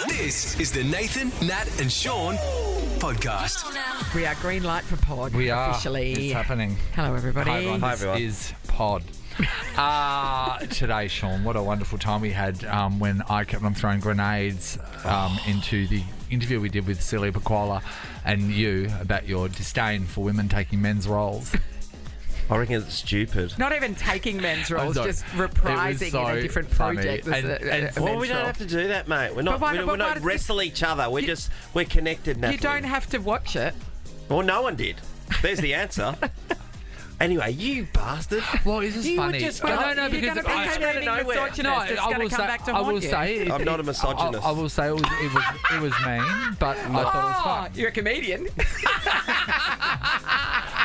This is the Nathan, Nat and Sean podcast. We are green light for pod. We are. Officially. It's happening. Hello, everybody. Hi, everyone. Hi, everyone. This is pod. Today, Sean, what a wonderful time we had when I kept on throwing grenades into the interview we did with Celia Paquola and you about your disdain for women taking men's roles. I reckon it's stupid. Not even taking men's roles, sorry. just reprising so in a different funny. project. Well, we don't have to do that, mate. We're not. why We not- don't, we why don't does wrestle each other. We're connected, Natalie. You don't have to watch it. Well, no one did. There's the answer. Anyway, you bastard. Well, this is You funny. were just No, going- no, You're because going to be I- screaming I- misogynist. No, It's I going will to come say. back to I haunt will you. say. I'm not a misogynist. I will say it was mean, but I thought it was fun. You're a comedian.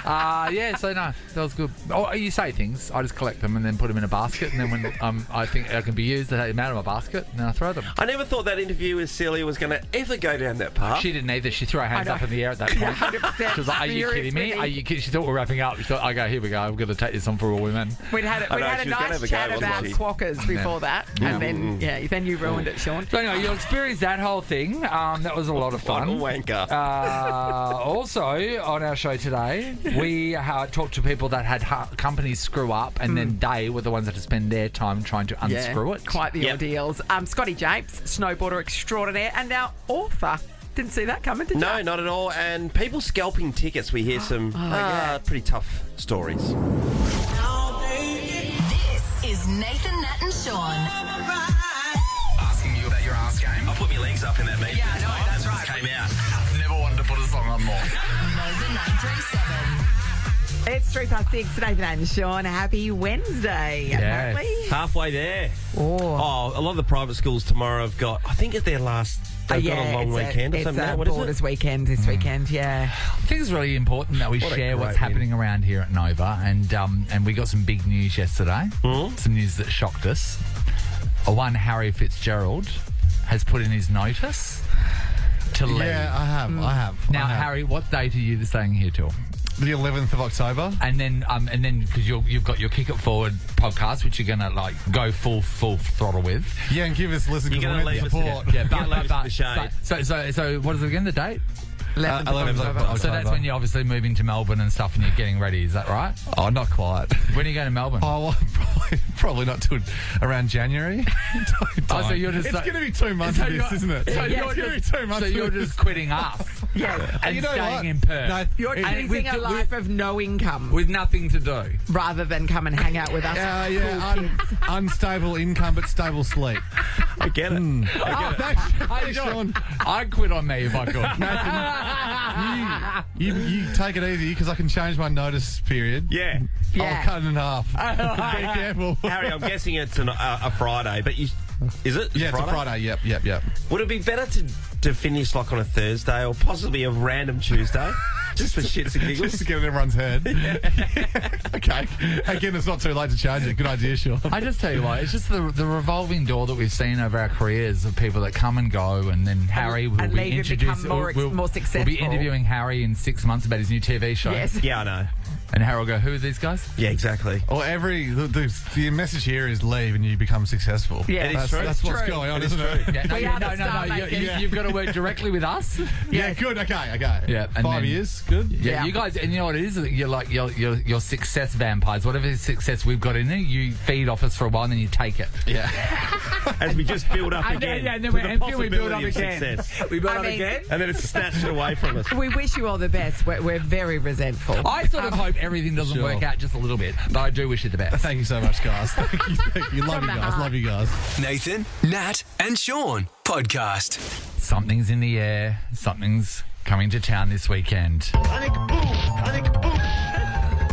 Yeah, so no, that was good. Oh, you say things, I just collect them and then put them in a basket, and then when I think I can be used, I take them out of my basket and then I throw them. I never thought that interview with Celia was going to ever go down that path. She didn't either. She threw her hands know. up in the air at that point. 100% She was like, "Are you kidding me? Are you kidding?" She thought we were wrapping up. She thought, "Okay, here we go. I'm going to take this on for all women." We'd had I a know, she was gonna nice have a chat go, about wasn't she? squawkers before that, and then you ruined it, Sean. So anyway, you experienced that whole thing. That was a lot of What a fun. wanker. Also, on our show today, we talked to people that had companies screw up, and then they were the ones that had to spend their time trying to unscrew it. Quite the Yep. ordeals. Scotty Japes, snowboarder extraordinaire, and our author. Didn't see that coming, did you? No, not at all. And people scalping tickets, we hear some pretty tough stories. This is Nathan, Nat and Sean. Asking you about your ass game. I put my legs up in that meeting. Yeah, no, that's right. Came out. Never wanted to put a song on more. Nova 937. It's 6:03, Nathan and Sean. Happy Wednesday, apparently. Halfway there. Oh. Oh, a lot of the private schools tomorrow have got, I think it's their last, they've got a long weekend or it's something. a What is Borders it? weekend this weekend, yeah. I think it's really important that we What a share what's great happening around here at Nova, and we got some big news yesterday. Some news that shocked us. One Harry Fitzgerald has put in his notice to leave. Yeah, I have. Now, I have. Harry, what date are you staying here till? The 11th of October. And then because you've got your Kick It Forward podcast, which you're gonna like go full throttle with. Yeah, and give us a listen You're because going to we need leave the us support. in You're gonna leave us in the shade. So what is it again? The date? 11th of 11th of October. October. So that's when you're obviously moving to Melbourne and stuff, and you're getting ready. Is that right? Oh, not quite. When are you going to Melbourne? Oh, well, probably not till around January. Oh, so you're just it's going to be 2 months So of this, you're- isn't it? so It's you're going to be just- 2 months. So you're of this. just quitting us Yes. and You know staying what? in Perth. No, You're it- choosing a life of no income with nothing to do. rather than come and hang out with us. unstable income but stable sleep. I get it. Hey, Sean, I'd quit on me if I could. you take it easy because I can change my notice period. Yeah. Yeah. I'll cut it in half. Be careful. Harry, I'm guessing it's a Friday, but is it? Yeah, it's a Friday. Yep. Would it be better to finish like on a Thursday or possibly a random Tuesday? Just for shits and Just giggles? to get in everyone's head. Okay. Again, it's not too late to change it. Good idea, Sean. I just tell you what, it's just the revolving door that we've seen over our careers of people that come and go, and then Harry will and be leave and introduced. become more We'll be successful. interviewing Harry in 6 months about his new TV show. Yes. Yeah, I know. And Harry will go, "Who are these guys?" Yeah, exactly. Or the message here is leave and you become successful. Yeah, It is true. That's what's True. going on, It is isn't true. it? Yeah, We are the no. star makers. You've got to work directly with us. Yeah, good. Okay. Yeah, and 5 then- years, good. Yeah, Yeah. you guys, and you know what it is? You're like you're success vampires. Whatever success we've got in there, you feed off us for a while, and then you take it. Yeah. As we just build up And again. then to we're the empty, we build up possibility of again. success. We build I up mean- again. And then it's snatched away from us. We wish you all the best. We're very resentful. I sort of hope everything doesn't Sure. work out just a little bit, but I do wish you the best. Thank you so much, guys. Thank you. Love you guys. Love you guys. Nathan, Nat and Sean podcast. Something's in the air. Something's coming to town this weekend.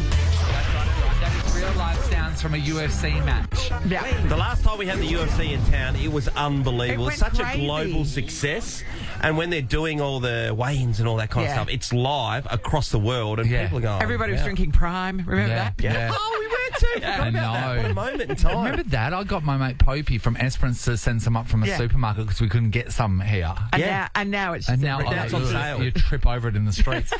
That is real life sounds from a UFC match. Yeah. The last time we had the UFC in town, it was unbelievable. It It's went such crazy. a global success. And when they're doing all the weigh-ins and all that kind Yeah. of stuff, it's live across the world, and Yeah. people are going. Everybody was wow. drinking Prime. Remember that? Yeah. Oh, we were too. Forgot about that. What a moment in time. Remember that? I got my mate Popey from Esperance to send some up from a supermarket because we couldn't get some here. And now it's And just now it's on sale. you trip over it in the streets.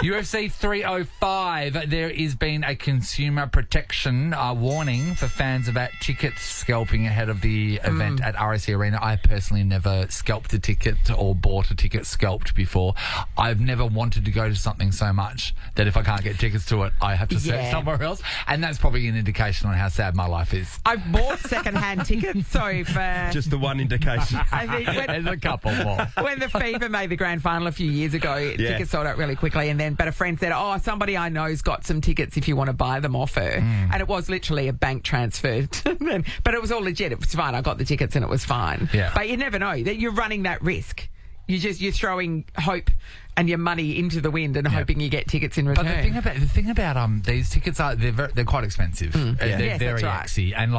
UFC 305, there has been a consumer protection warning for fans about ticket scalping ahead of the event at RAC Arena. I personally never scalped a ticket or bought a ticket scalped before. I've never wanted to go to something so much that if I can't get tickets to it, I have to search somewhere else. And that's probably an indication on how sad my life is. I've bought second-hand tickets, so for... Just the one indication. I think There's a couple more. when the Fever made the grand final a few years ago, tickets sold out really quickly. But a friend said, "Oh, somebody I know's got some tickets if you want to buy them off her." And it was literally a bank transfer. But it was all legit. It was fine. I got the tickets and it was fine. Yeah. But you never know that you're running that risk. You're throwing hope and your money into the wind and hoping you get tickets in return. But the thing about these tickets are they're quite expensive. They're Yes, very that's right. axy, and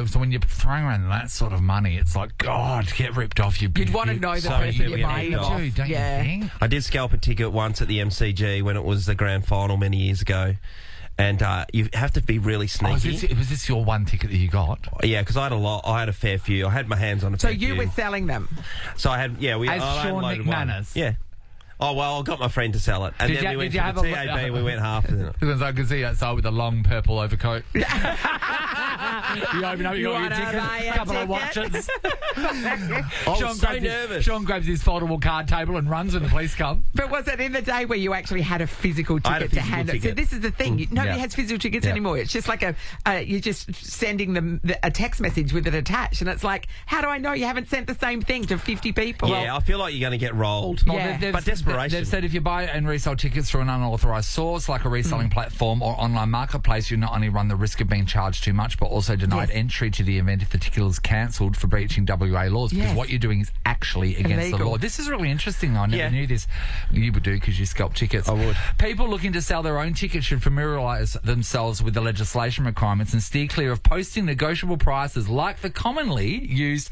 so when you're throwing around that sort of money, it's like God, get ripped off. You'd want to know the person you're buying it off. Don't you think? I did scalp a ticket once at the MCG when it was the grand final many years ago. And you have to be really sneaky. Was this your one ticket that you got? Yeah, because I had a lot. I had a fair few. I had my hands on a So fair few. you were selling them. So I had, As Sean unloaded one. McManus. Yeah. Oh, well, I got my friend to sell it, and Did then you- we went did to you the have a- TAB. We went half. Because I could see you outside with a long purple overcoat. You open up, you got your wanna ticket, buy a a couple of ticket? watches. I was so nervous. Sean grabs his foldable card table and runs when the police come. But was it in the day where you actually had a physical I had a ticket to physical hand it? So ticket. this is the thing. Nobody Yeah. has physical tickets Yeah. anymore. It's just like you're just sending them a text message with it attached. And it's like, how do I know you haven't sent the same thing to 50 people? Yeah, I feel like you're going to get rolled. Yeah. But desperation. They've said if you buy and resell tickets through an unauthorised source like a reselling platform or online marketplace, you not only run the risk of being charged too much, but also denied entry to the event if the ticket is cancelled for breaching WA laws. Because Yes. what you're doing is actually against the Illegal. law. This is really interesting. I never knew this. You would do because you scalp tickets. I would. People looking to sell their own tickets should familiarise themselves with the legislation requirements and steer clear of posting negotiable prices like the commonly used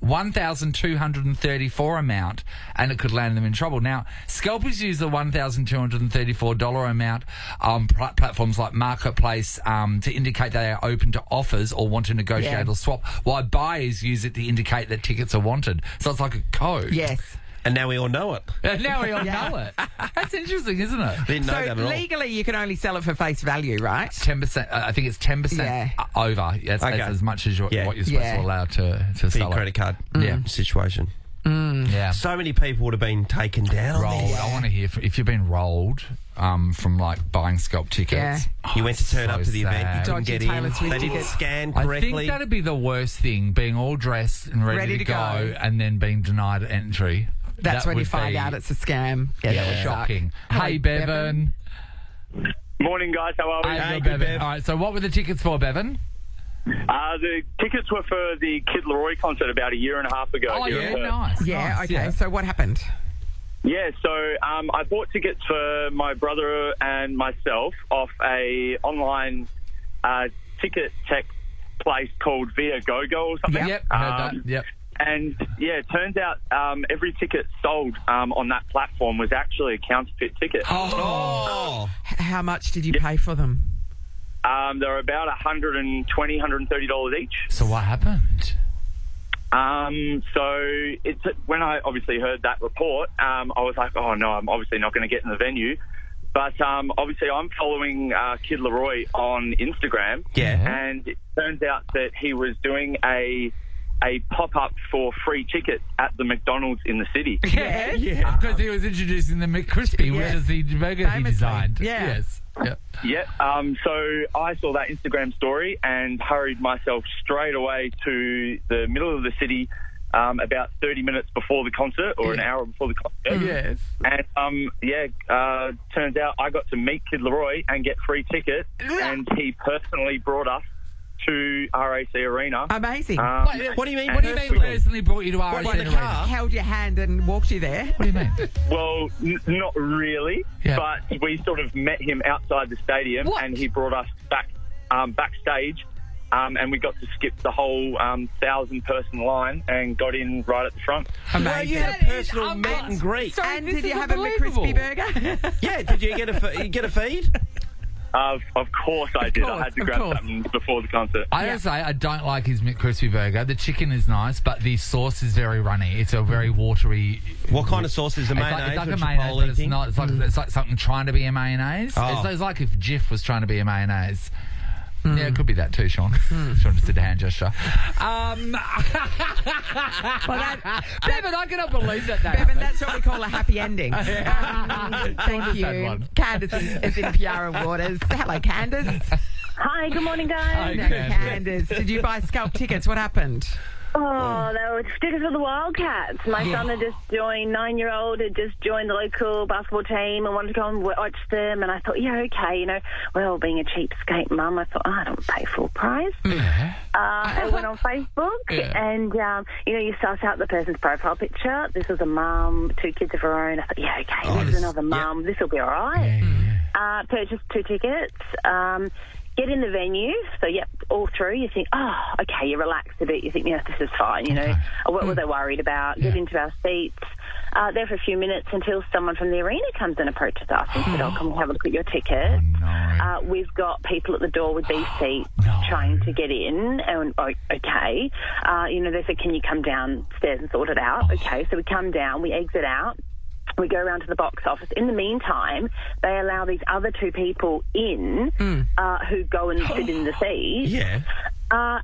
$1,234 amount, and it could land them in trouble. Now, scalpers use the $1,234 amount on platforms like Marketplace to indicate they are open to offers or want to negotiate or swap, while buyers use it to indicate that tickets are wanted. So it's like a code. Yes. And now we all know it. Now we all know it. That's interesting, isn't it? Didn't know So that at all. legally, you can only sell it for face value, right? 10%. I think it's 10% over. That's as much as what you're supposed to allow to For sell your it. credit card situation. Yeah. So many people would have been taken down. Rolled. I want to hear if you've been rolled from like buying scalp tickets. You went to turn up to the event, you couldn't Dodgy get in. Taylor Swift They didn't tickets. scan I correctly. think that'd be the worst thing, being all dressed and ready to go and then being denied entry. That's That when you would find be- out it's a scam. Yeah, that would suck. shocking. Hello, Hey, Bevan. Morning, guys. How are we? Hey, good, Bevan. Bev. All right, so what were the tickets for, Bevan? The tickets were for the Kid Laroi concert about a year and a half ago. Oh, here in yeah, Perth. nice. Yeah, nice, okay. yeah. So what happened? Yeah, so I bought tickets for my brother and myself off a online ticket tech place called Viagogo or something. Yep, heard that. Yep. And yeah, it turns out every ticket sold on that platform was actually a counterfeit ticket. Oh. How much did you pay for them? They were about $120, $130 each. So what happened? So it's when I obviously heard that report, I was like, oh no, I'm obviously not going to get in the venue. But obviously I'm following Kid Laroi on Instagram. Yeah. And it turns out that he was doing a pop-up for free tickets at the McDonald's in the city. Yeah. Because he was introducing the McCrispy, which is the burger he Famously. designed. Yeah. Yes. Yep. Yeah. So I saw that Instagram story and hurried myself straight away to the middle of the city about 30 minutes before the concert or an hour before the concert. Yes. And, turns out I got to meet Kid Laroi and get free tickets, and he personally brought us to RAC Arena. Amazing. What do you mean? What do you mean personally brought you to RAC in the Arena? car? Held your hand and walked you there. What do you mean? Well, not really, Yeah. but we sort of met him outside the stadium, What? and he brought us backstage, and we got to skip the whole 1,000-person line and got in right at the front. Well, you had a personal meet and greet. And this did you is have a unbelievable. McCrispy burger? Yeah, did you get a feed? Of course I did. I had to grab course. something before the concert. I gotta say, I don't like his McCrispy burger. The chicken is nice, but the sauce is very runny. It's a very watery. What kind of sauce is the mayonnaise? It's like a or mayonnaise, Chipotle but it's thing? not. It's like something trying to be a mayonnaise. Oh. It's like if Jif was trying to be a mayonnaise. Yeah, it could be that too, Sean. Sean just did a hand gesture. Bevan, I cannot believe that. Bevan, that's what we call a happy ending. Thank just had you. one. Candace is in Piara Waters. Hello, Candace. Hi, good morning, guys. No, Candace, did you buy scalp tickets? What happened? Oh, they were tickets for the Wildcats. My son had just joined, 9-year-old, had just joined the local basketball team and wanted to go and watch them. And I thought, yeah, okay, you know, well, being a cheapskate mum, I thought, I don't pay full price. I went on Facebook and, you know, you suss out the person's profile picture. This was a mum, 2 kids of her own. I thought, yeah, okay, this is another mum. This will be all right. Purchased 2 tickets. Get in the venue, so all through, you think, oh, okay, you relax a bit, you think, yes, this is fine, you know, what was I worried about? Get into our seats, there for a few minutes until someone from the arena comes and approaches us and said, oh, come and have a look at your ticket. We've got people at the door with these seats trying to get in, and okay, you know, they said, can you come downstairs and sort it out? Okay, so we come down, we exit out. We go around to the box office. In the meantime, they allow these other 2 people in who go and sit in the seat. Yeah.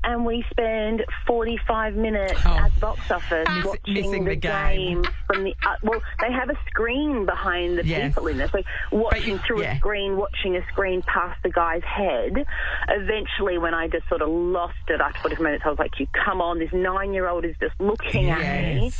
And we spend 45 minutes at the box office watching the game from the... well, they have a screen behind the people in there. So watching through a screen, watching a screen past the guy's head. Eventually, when I just sort of lost it after 45 minutes, I was like, you come on, this 9-year-old is just looking at me.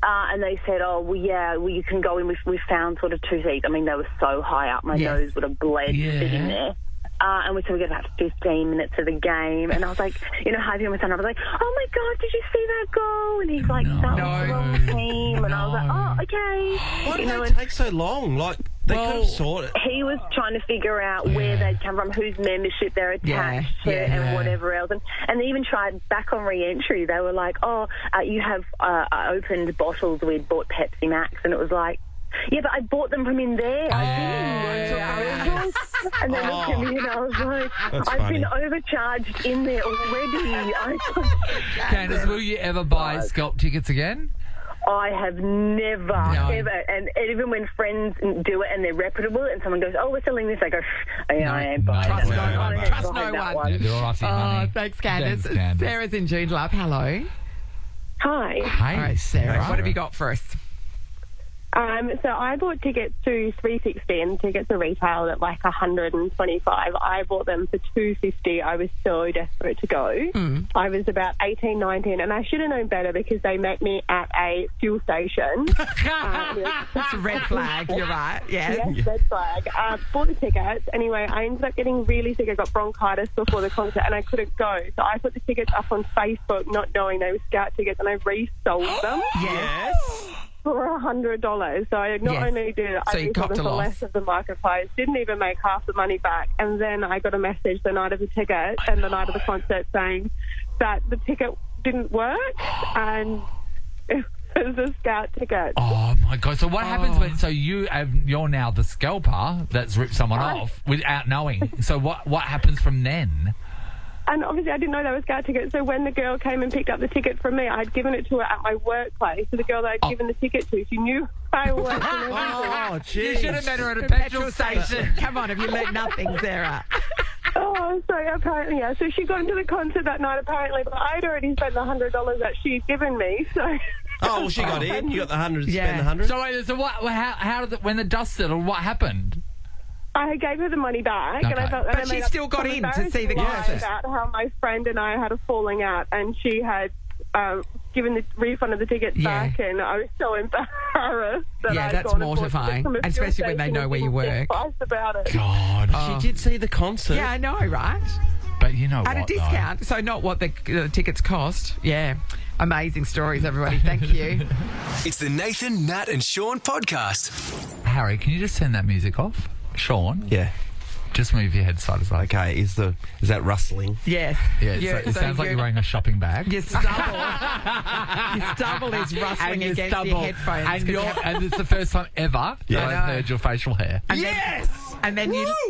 And they said, oh, well, yeah, well, you can go in. We found sort of 2 seats. I mean, they were so high up. My nose would have bled sitting there. And we said we got about 15 minutes of the game. And I was like, you know, hugging my son. I was like, oh, my God, did you see that goal? And he's like, that was the wrong team. And I was like, oh, okay. Why did it take so long? Like, they could have sorted. He was trying to figure out where they'd come from, whose membership they're attached to, and whatever else. And they even tried back on re-entry. They were like, oh, you have opened bottles. We'd bought Pepsi Max. And it was like, yeah, but I bought them from in there. And they looked at me and I was like, I've been overcharged in there already. Candace, will you ever buy scalp tickets again? I have never, ever. And even when friends do it and they're reputable and someone goes, oh, we're selling this, I go, I ain't buying Trust that. Trust no one. Yeah, they're all after your money. Thanks, Candace. Thanks, Candace. Sarah's in Joondalup. Hello. Hi. Hey, All right, Sarah. What have you got for us? So I bought tickets to 360 and the tickets are retailed at like 125. I bought them for 250. I was so desperate to go. I was about 18, 19 and I should have known better because they met me at a fuel station. That's a red flag. You're right. Yes, red flag. Bought the tickets. Anyway, I ended up getting really sick. I got bronchitis before the concert and I couldn't go. So I put the tickets up on Facebook not knowing they were Scout tickets and I resold them. Yes. For $100. So I not only did I resold them for less of the market price, didn't even make half the money back. And then I got a message the night of the ticket and the night of the concert saying that the ticket didn't work and it was a Scout ticket. Oh my God! So what happens when? So you're now the scalper that's ripped someone off without knowing. So what happens from then? And obviously I didn't know they were Scout tickets, so when the girl came and picked up the ticket from me, I'd given it to her at my workplace. So the girl that I'd given the ticket to, she knew I was. Oh, jeez. You should have met her at a petrol station. Come on, have you learned nothing, Sarah? Oh, so apparently, yeah. So she got into the concert that night, apparently, but I'd already spent the $100 that she'd given me, so... Oh, well, she got in. You got the 100 to spend the 100. So what? How did when the dust settled? What happened? I gave her the money back, and I felt that but she still got in to see the concert. About how my friend and I had a falling out, and she had given the refund of the tickets back, and I was so embarrassed. That's mortifying, especially when they know where you work. About it. God, she did see the concert. Yeah, I know, right? But you know at a discount, so not what the tickets cost. Yeah. Amazing stories, everybody. Thank you. It's the Nathan, Nat and Sean podcast. Harry, can you just turn that music off? Sean? Yeah. Just move your head side to side. Okay, is that rustling? Yes. Yeah, it sounds like you're wearing a shopping bag. Your stubble is rustling against your headphones. And it's the first time ever that I've heard your facial hair. And and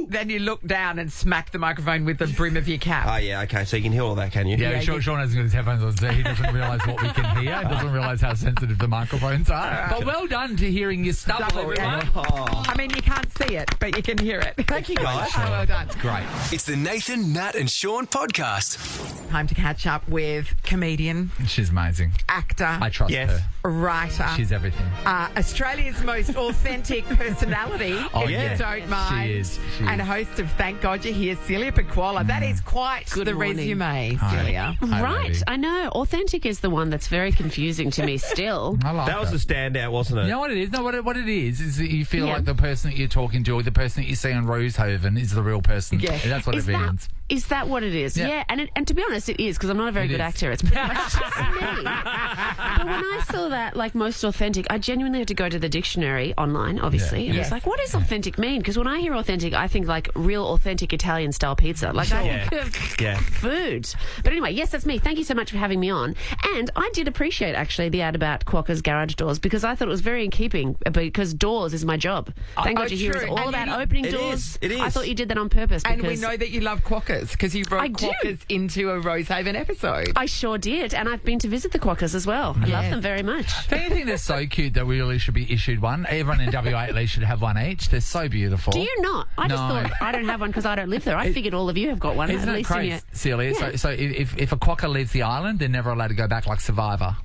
then you look down and smack the microphone with the brim of your cap. Oh, yeah, okay. So you can hear all that, can you? Yeah, Sean hasn't got his headphones on, so he doesn't realise what we can hear. He doesn't realise how sensitive the microphones are. But well done to hearing your stuff, everyone. I mean, you can't see it, but you can hear it. Thank you, guys. Well done. It's great. It's the Nathan, Nat and Sean podcast. Time to catch up with comedian, She's amazing. actor, I trust Yes. her. writer. She's everything. Australia's most authentic personality, if yeah. you don't mind. She is. And host of Thank God You're Here, Celia Paquola. That is quite the morning. resume, Hi. Celia. Hi, Right, lady. I know. Authentic is the one that's very confusing to me still. I like That was her. the standout, wasn't it? You know what it is? No, what it is that you feel Yeah. like the person that you're talking to or the person that you see on Rosehaven is the real person. Yes. That's what Is it that, means. is that what it is? Yeah. Yeah, and to be honest, it is, because I'm not a very It good is. actor. It's pretty much just me. But when I saw that, like, most authentic, I genuinely had to go to the dictionary online, obviously, Yeah. and Yes. it's like, what does authentic mean? Because when I hear authentic, I think, like, real authentic Italian-style pizza. Like, I Yeah. think of Yeah. food. But anyway, yes, that's me. Thank you so much for having me on. And I did appreciate, actually, the ad about Quokka's Garage Doors, because I thought it was very in keeping, because doors is my job. Thank God You're Here is true. all And about you- opening It doors. is, it is. I thought you did that on purpose. And we because know that you love Quokkas because you brought I do. Quokkas into a Rosehaven episode. I sure did, and I've been to visit the Quokkas as well. I love them very much. Don't you think they're so cute that we really should be issued one? Everyone in WA at least should have one each. They're so beautiful. Do you not? I just No. thought I don't have one because I don't live there. I figured all of you have got one. Isn't at it least in crazy, your... Celia? Yeah. So if a quokka leaves the island, they're never allowed to go back like Survivor.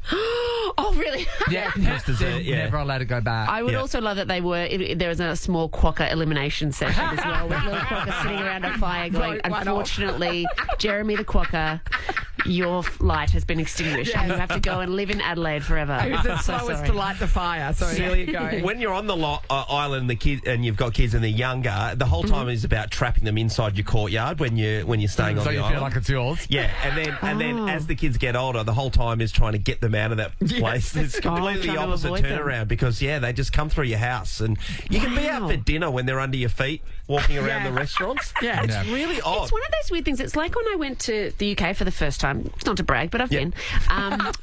Oh, really? Yeah, dessert, they're yeah. never allowed to go back. I would Yeah. also love that they were. There was a small Quokka elimination session as well, with little Quokkas sitting around a fire going, Vote one off. unfortunately, Jeremy the Quokka, your light has been extinguished and you have to go and live in Adelaide forever. Who's the So slowest sorry. to light the fire? So there you go. When you're on the island, and you've got kids and they're younger, the whole time is about trapping them inside your courtyard when you're staying on so the you island. feel like it's yours. Yeah, and then as the kids get older, the whole time is trying to get them out of that place. It's completely trying to opposite avoid them. turnaround because they just come through your house and you can be out Wow. for dinner when they're under your feet, walking around Yeah. the restaurants. Yeah. It's Yeah. really odd. It's one of those weird things. It's like when I went to the UK for the first time. It's not to brag, but I've been.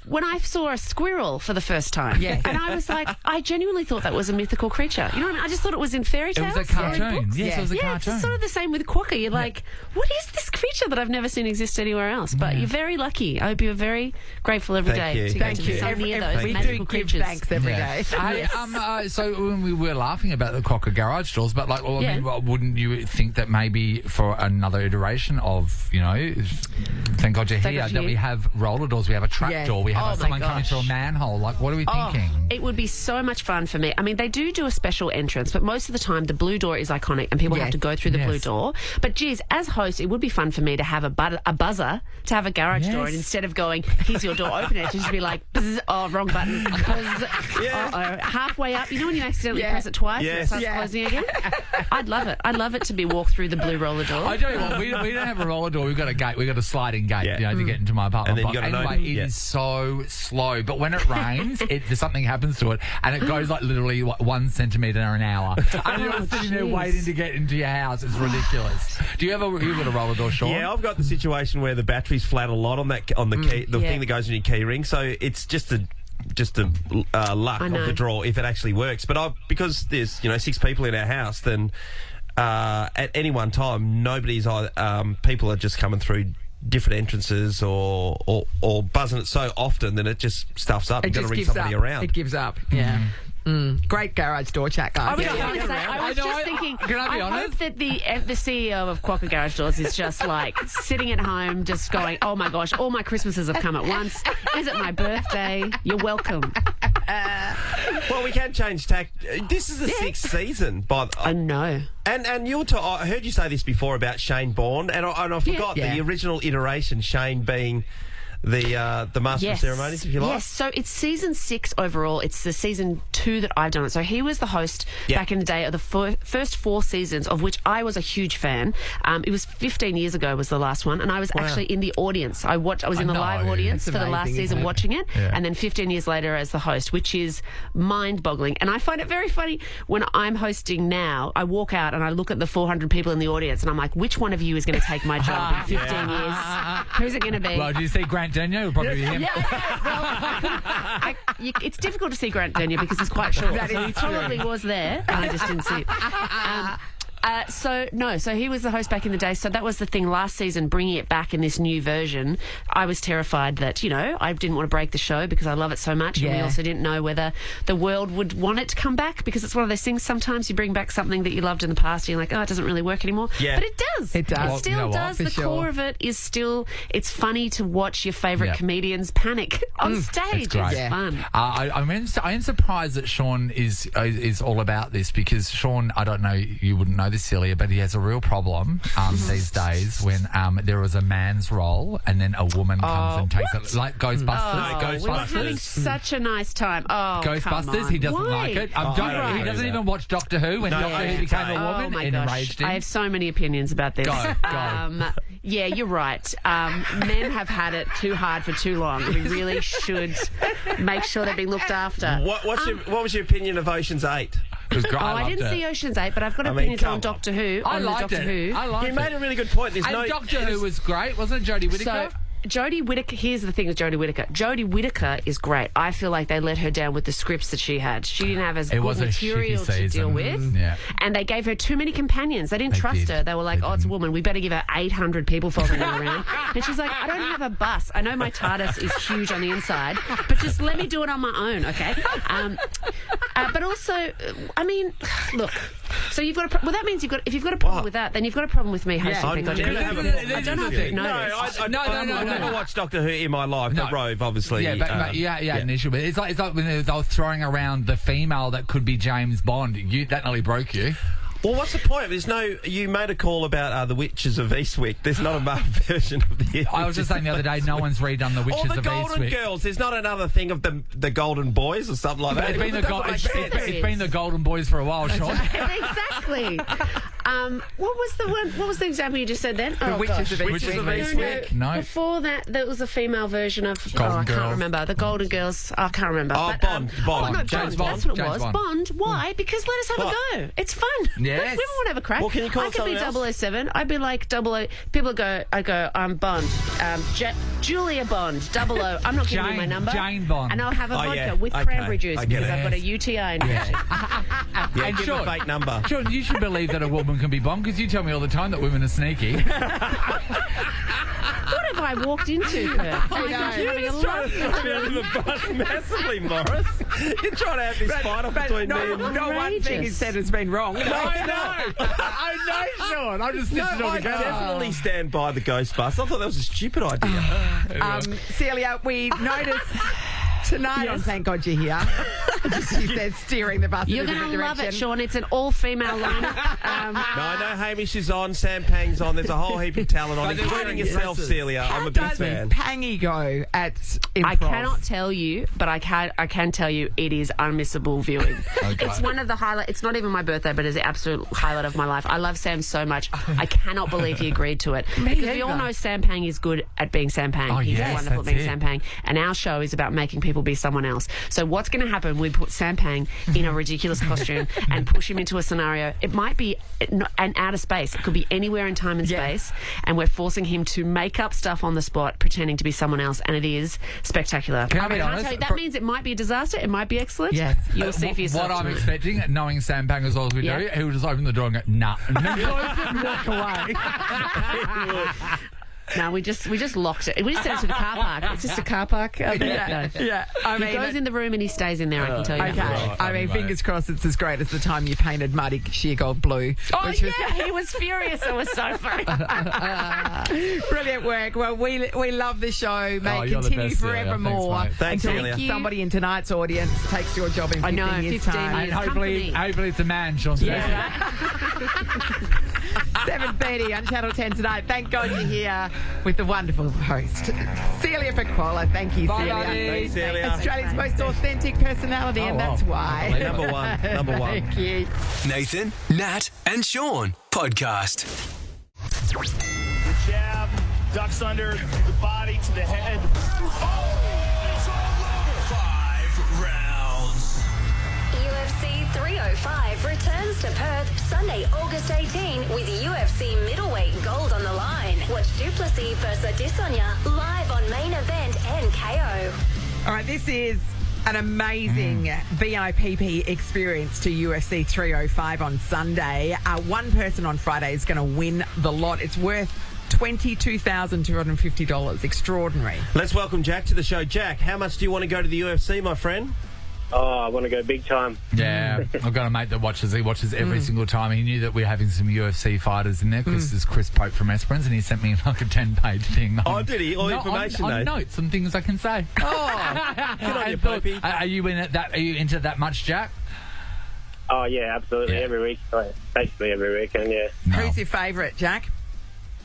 When I saw a squirrel for the first time. Yes. And I was like, I genuinely thought that was a mythical creature. You know what I mean? I just thought it was in fairy It tales. was a or in cartoon. books. Yes, it was a Yeah, cartoon. it's sort of the same with Quokka. You're like, what is this creature that I've never seen exist anywhere else? But you're very lucky. I hope you're very grateful every Thank day you. to go Thank to you. be so near those we magical do creatures. give thanks every day. Hey, so when we were laughing about the Quokka garage doors, but like, well, I Yeah. mean, well, wouldn't you think that maybe for another iteration of, Thank God You're Thank Here, God that You're we Here. have roller doors, we have a trap Yes. door, we have Oh, my someone coming gosh. through a manhole. Like, what are we Oh, thinking? it would be so much fun for me. I mean, they do a special entrance, but most of the time the blue door is iconic and people have Yes. to go through the blue Yes. door. But geez, as host, it would be fun for me to have a buzzer, to have a garage door, and Yes. instead of going, here's your door, open it, to just be like, buzz, oh, wrong button, buzz, uh-oh, halfway up. You know when you accidentally Yeah. press it twice and it Yes. starts Yeah. closing again? I'd love it. I'd love it to be walk through the blue roller door. I tell you what, we don't have a roller door. We've got a gate. We've got a sliding gate, Yeah. to get into my apartment. And then you block. gotta know- Anyway, it yeah. is so slow. But when it rains, something happens to it, and it goes like literally 1 centimetre an hour. And you're sitting there jeez. waiting to get into your house. It's ridiculous. Do you you got a roller door, Sean? Yeah, I've got the situation where the battery's flat a lot on the key, the Yeah. thing that goes in your key ring. So it's just the luck I of know. the draw if it actually works. But because there's 6 people in our house, then at any one time, people are just coming through different entrances or buzzing it so often that it just stuffs up. You've got to ring somebody around. It gives up. Yeah. Great garage door chat, guys. I was, Yeah. gonna say, I was just thinking, can I be hope honest? that the CEO of Quokka Garage Doors is just like sitting at home, just going, oh my gosh, all my Christmases have come at once. Is it my birthday? You're welcome. Well, we can change tack. This is the 6th season, I know. And I heard you say this before about Shane Bourne, and I forgot Yeah. the original iteration, Shane being the master of ceremonies, if you like. Yes, so it's season 6 overall. It's the season 2 that I've done it. So he was the host back in the day of the first 4 seasons, of which I was a huge fan. It was 15 years ago was the last one, and I was actually in the audience. I was in the live audience That's for the last amazing, season isn't it? watching it, Yeah. and then 15 years later as the host, which is mind-boggling. And I find it very funny when I'm hosting now, I walk out and I look at the 400 people in the audience and I'm like, which one of you is going to take my job in 15 years? Who's it going to be? Well, do you see Grant Denyer? It'll probably be him. It's difficult to see Grant Denyer because he's quite short. That So is he probably was there. I just didn't see it. So he was the host back in the day. So that was the thing last season, bringing it back in this new version. I was terrified that, I didn't want to break the show because I love it so much. And we also didn't know whether the world would want it to come back, because it's one of those things. Sometimes you bring back something that you loved in the past and you're like, oh, it doesn't really work anymore. Yeah. But it does. It does. It still does. The core of it is still, it's funny to watch your favourite comedians panic on stage. It's great. It's fun. I am surprised that Sean is all about this, because Sean, I don't know, you wouldn't know this, Celia, but he has a real problem these days when there is a man's role and then a woman comes and takes it, like Ghostbusters. Ghostbusters. We're having such a nice time. Ghostbusters, he doesn't like it. He doesn't even watch Doctor Who when Doctor Who became a woman. My and gosh. enraged him. I have so many opinions about this. Go. Yeah, you're right. Men have had it too hard for too long. We really should make sure they're being looked after. What was your opinion of Ocean's 8? It was great. I didn't see Ocean's 8, but I've got opinions on Doctor Who. I liked it. You made a really good point. Doctor Who was great, wasn't it, Jodie Whittaker? Jodie Whittaker, here's the thing with Jodie Whittaker. Jodie Whittaker is great. I feel like they let her down with the scripts that she had. She didn't have as good material to deal with. Yeah. And they gave her too many companions. They didn't trust her. They were like, it's a woman. We better give her 800 people following her around. And she's like, I don't have a bus. I know my TARDIS is huge on the inside, but just let me do it on my own, okay? But also, I mean, look. So you've got that means if you've got a problem with that, then you've got a problem with me hosting. I don't know if you've noticed. I've never watched Doctor Who in my life, but Rove, obviously. Yeah, but an issue. But it's like when they were throwing around the female that could be James Bond. That nearly broke you. Well, what's the point? You made a call about the Witches of Eastwick. There's not a male version of the. I was just saying the other day, no one's redone the Witches of Eastwick. Or the Golden Girls. There's not another thing of the Golden Boys or something like that. It's been the Golden Boys for a while, Sean. Exactly. What was the example you just said then? The Witches of Eastwick. No. Before that, there was a female version of. Golden Girls. I can't remember. The Golden Girls. I can't remember. Bond. No, James Bond. That's what it was. Bond. Bond. Why? Because let us have a go. It's fun. Yes. Women want to have a crack. Well, can you call I could be someone else? 007. I'd be like 00. People go, I'm Bond. Julia Bond. 00. I'm not giving you my number. Jane Bond. And I'll have a vodka with cranberry juice because I've got a UTI infection. And give a fake number. Sean, you should believe that a woman can be Bond, because you tell me all the time that women are sneaky. What have I walked into, Kurt? You're trying to throw me under the bus massively, Morris. You're trying to have this fight off between me and... No one thing he said has been wrong. I know, Sean. I'm just stitching it all I together. definitely stand by the Ghostbusters. I thought that was a stupid idea. Celia, we noticed tonight on Thank God You're Here, she says, steering the bus You're in a going to different love direction. it, Sean. It's an all-female lineup. No, I know Hamish is on, Sam Pang's on. There's a whole heap of talent on, including yourself, Celia. I'm a big fan. How does Pangy go at improv? I cannot tell you, but I can tell you it is unmissable viewing. Okay. It's one of the highlights. It's not even my birthday, but it's the absolute highlight of my life. I love Sam so much. I cannot believe he agreed to it. Because we all know Sam Pang is good at being Sam Pang. He's wonderful at being Sam Pang. And our show is about making people be someone else. So what's going to happen? We put Sam Pang in a ridiculous costume and push him into a scenario. It might be an outer space. It could be anywhere in time and space. And we're forcing him to make up stuff on the spot, pretending to be someone else. And it is spectacular. Can I be honest? Tell you, that means it might be a disaster. It might be excellent. Yes. You'll see for yourself. What I'm tonight. expecting, knowing Sam Pang as well as we do, he will just open the door and go, nah. And then close it and walk away. No, we just locked it. We just sent it to the car park. It's just a car park. Yeah. He goes in the room and he stays in there, I can tell you. Okay. that. I mean, fingers crossed it's as great as the time you painted Muddy sheer gold blue. Oh, yeah, he was furious. It was so funny. Brilliant work. Well, we love the show, mate. You're the Continue best, Celia. forevermore. Thanks, until Celia. somebody in tonight's audience takes your job in 15 years' 15 time. years. And hopefully it's a man, Sean says. Yeah. 7:30 on Channel 10 tonight. Thank God you're here with the wonderful host, Celia Paquola. Thank you, Bye, Celia. buddy. Thanks, Celia. Australia's most authentic personality, and that's why. Number one. Thank you. Nathan, Nat, and Sean podcast. The jab, ducks under, the body to the head. It's all over. 5 rounds. UFC 305 returns to Perth Sunday, August 18 with UFC middleweight gold on the line. Watch Duplessis versus Adesanya live on Main Event and KO. All right, this is An amazing VIP experience to UFC 305 on Sunday. One person on Friday is going to win the lot. It's worth $22,250. Extraordinary. Let's welcome Jack to the show. Jack, how much do you want to go to the UFC, my friend? Oh, I want to go big time. Yeah, I've got a mate that watches. He watches every single time. He knew that we're having some UFC fighters in there because there's Chris Pope from Esperance, and he sent me like a 10-page thing. Oh, did he? All information, on notes and things I can say. Oh, good on you, Popey. Are you into that much, Jack? Oh, yeah, absolutely. Yeah. Every week. Basically every weekend, yeah. Who's your favourite, Jack?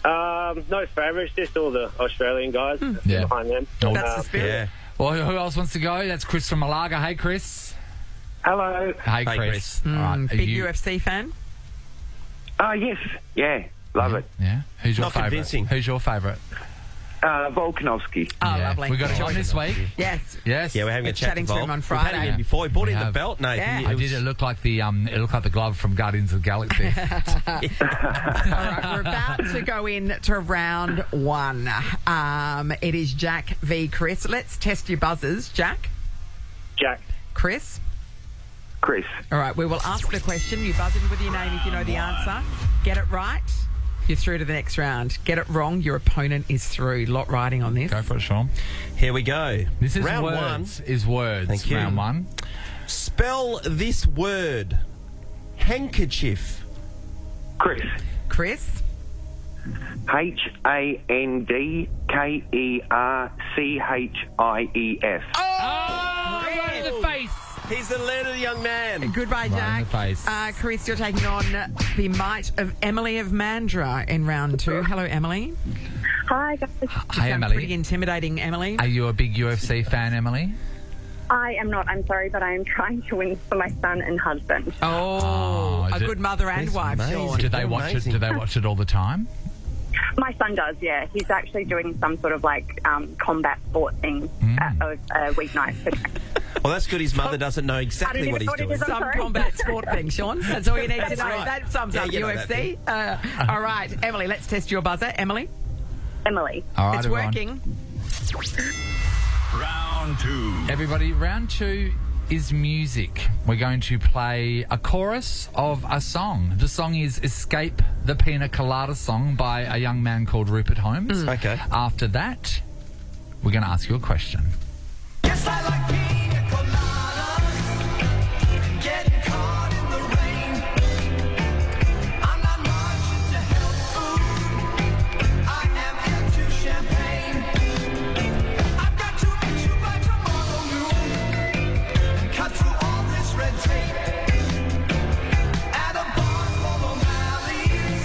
No favourites, just all the Australian guys behind them. That's the spirit. Yeah. Well, who else wants to go? That's Chris from Malaga. Hey, Chris. Hello. Hey, Chris. All right. Big UFC fan? Yes. Yeah, love it. Yeah. Who's your Not favourite? convincing. Who's your favourite? Volkanovski. Oh, Yeah. lovely. We got him on this week. Yes. Yes. Yeah, we're having a chat chatting to him on We've had him Friday. in before. He bought in the have. belt, Nathan. Yeah. I did. It looked like the glove from Guardians of the Galaxy. All right, we're about to go into round one. It is Jack v. Chris. Let's test your buzzers. Jack? Jack. Chris? Chris. All right, we will ask the question. You buzz in with your name if you know the answer. Get it right, you're through to the next round. Get it wrong, your opponent is through. Lot riding on this. Go for it, Sean. Here we go. This is round words. one. Is words. Thank you. Round one. Spell this word. Handkerchief. Chris. Chris? HANDKERCHIES. Oh, right in the face. He's the learned young man. Goodbye, Right in Jack. the face. Chris, you're taking on the might of Emily of Mandurah in round two. Hello, Emily. Hi, guys. Hey, Sound Emily. pretty intimidating, Emily. Are you a big UFC fan, Emily? I am not. I'm sorry, but I am trying to win for my son and husband. Oh, a do- good mother and That's wife, amazing. Sean. Do they watch it? Amazing. Do they watch it all the time? My son does, yeah. He's actually doing some sort of like combat sport thing at a weeknight. Well, that's good. His mother doesn't know exactly what he's doing. Some combat sport thing, Sean. That's all you need to know. right. That sums up you know that UFC. All right, Emily, let's test your buzzer. Emily, Emily. All right, it's everyone. working. Round two. Everybody, round two is music. We're going to play a chorus of a song. The song is Escape the Pina Colada Song by a young man called Rupert Holmes. Okay. After that, we're going to ask you a question. Yes, I like pina coladas. Getting caught in the rain. I'm not much into health food. I am into champagne. I've got to meet you by tomorrow noon. Cut through all this red tape. At a bar full of alleys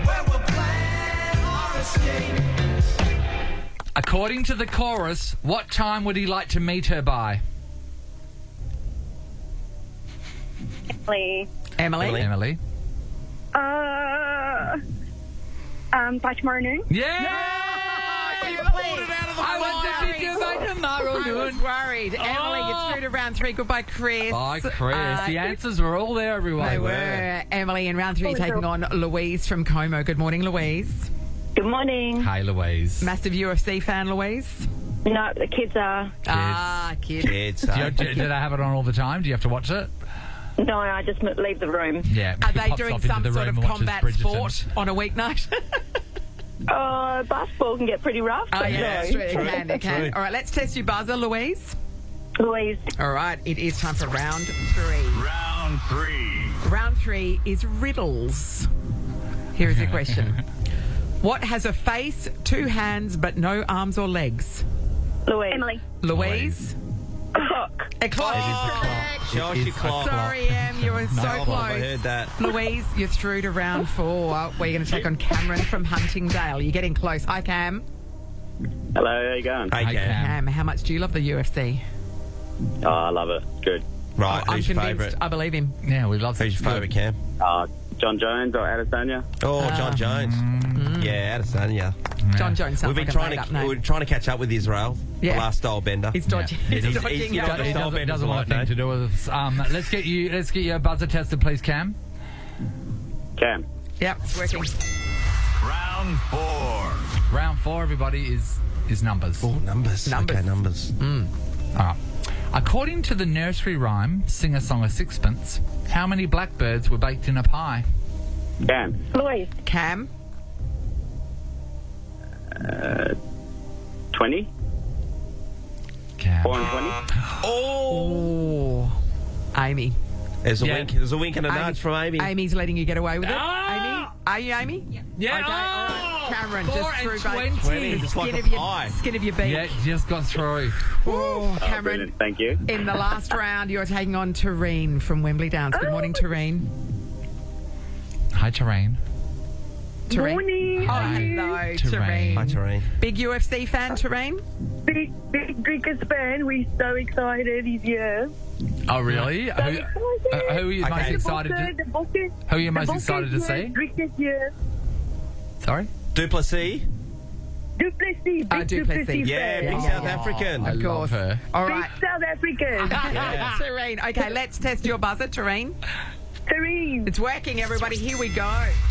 where we'll plan our escape. According to the chorus, what time would he like to meet her by? Emily. Emily? By tomorrow noon. Yeah! You pulled pulled it out of the I want to meet you by tomorrow I was noon. worried. Emily, you're through to round three. Goodbye, Chris. Bye, Chris. The answers were all there, everyone. They were. Emily, in round three, taking on Louise from Como. Good morning, Louise. Good morning. Hey, Louise. Massive UFC fan, Louise? No, the kids are. Kids. Kids. Do they have it on all the time? Do you have to watch it? No, I just leave the room. Yeah. Are he they pops doing off into some the sort room of and watches combat Bridgerton. sport on a weeknight? Basketball can get pretty rough. Oh, but yeah, no. that's true. It can, it can. All right, let's test your buzzer, Louise. Louise. All right, it is time for round three. Round three. Round three is riddles. Here is the question. What has a face, two hands, but no arms or legs? Louise. Emily. Louise? A clock. A clock. Josh, your clock. Sorry, Em, you were so close. I heard that. Louise, you're through to round four. We're going to take on Cameron from Huntingdale. You're getting close. Hi, Cam. Hello, how you going? Hey, Cam. Cam, how much do you love the UFC? Oh, I love it. Good. Right, I'm who's your convinced. favourite? I believe him. Yeah, we love Who's your favourite, Cam? John Jones or Adesanya? Oh, John Jones. Yeah, Adesanya. John Jones sounds We've been like a trying made-up name. we're trying to catch up with Israel. Yeah. The last style bender. He's dodging. Yeah. He's He's dodging. got out. the He style doesn't benders want a a thing lot, to do with us. Let's get you a buzzer tested, please, Cam. Cam. Yep, it's working. Round four. Round four, everybody, is numbers. Oh, numbers. Numbers. Okay, numbers. All right. According to the nursery rhyme, Sing a Song of Sixpence, how many blackbirds were baked in a pie? Cam. Floyd. Cam. 20. Cam. 4 and 20. Oh. Amy. There's a wink and a nudge from Amy. Amy's letting you get away with it. Amy? Are you Amy? Yeah. Okay, all right. Cameron, 4 just and through 20. It's like a pie. Skin of your beak. Yeah, just got through. Oh, Cameron, Brilliant. Thank you. in the last round, you're taking on Tareen from Wembley Downs. Good morning, Tareen. Hi, Tareen. Tareen. Oh, hello, Tareen. Hi, Tareen. Big UFC fan, Tareen? Big Drinkers fan. We're so excited. He's here. Oh, really? Who are you most excited to? Who are you most excited to see? Drinkers here. Sorry. Duplessis. Duplessis. Duplessis. Yeah, big South African. Of course. her. All right. Big South African. Tareen. Okay, let's test your buzzer, Tareen. Tareen. It's working, everybody. Here we go.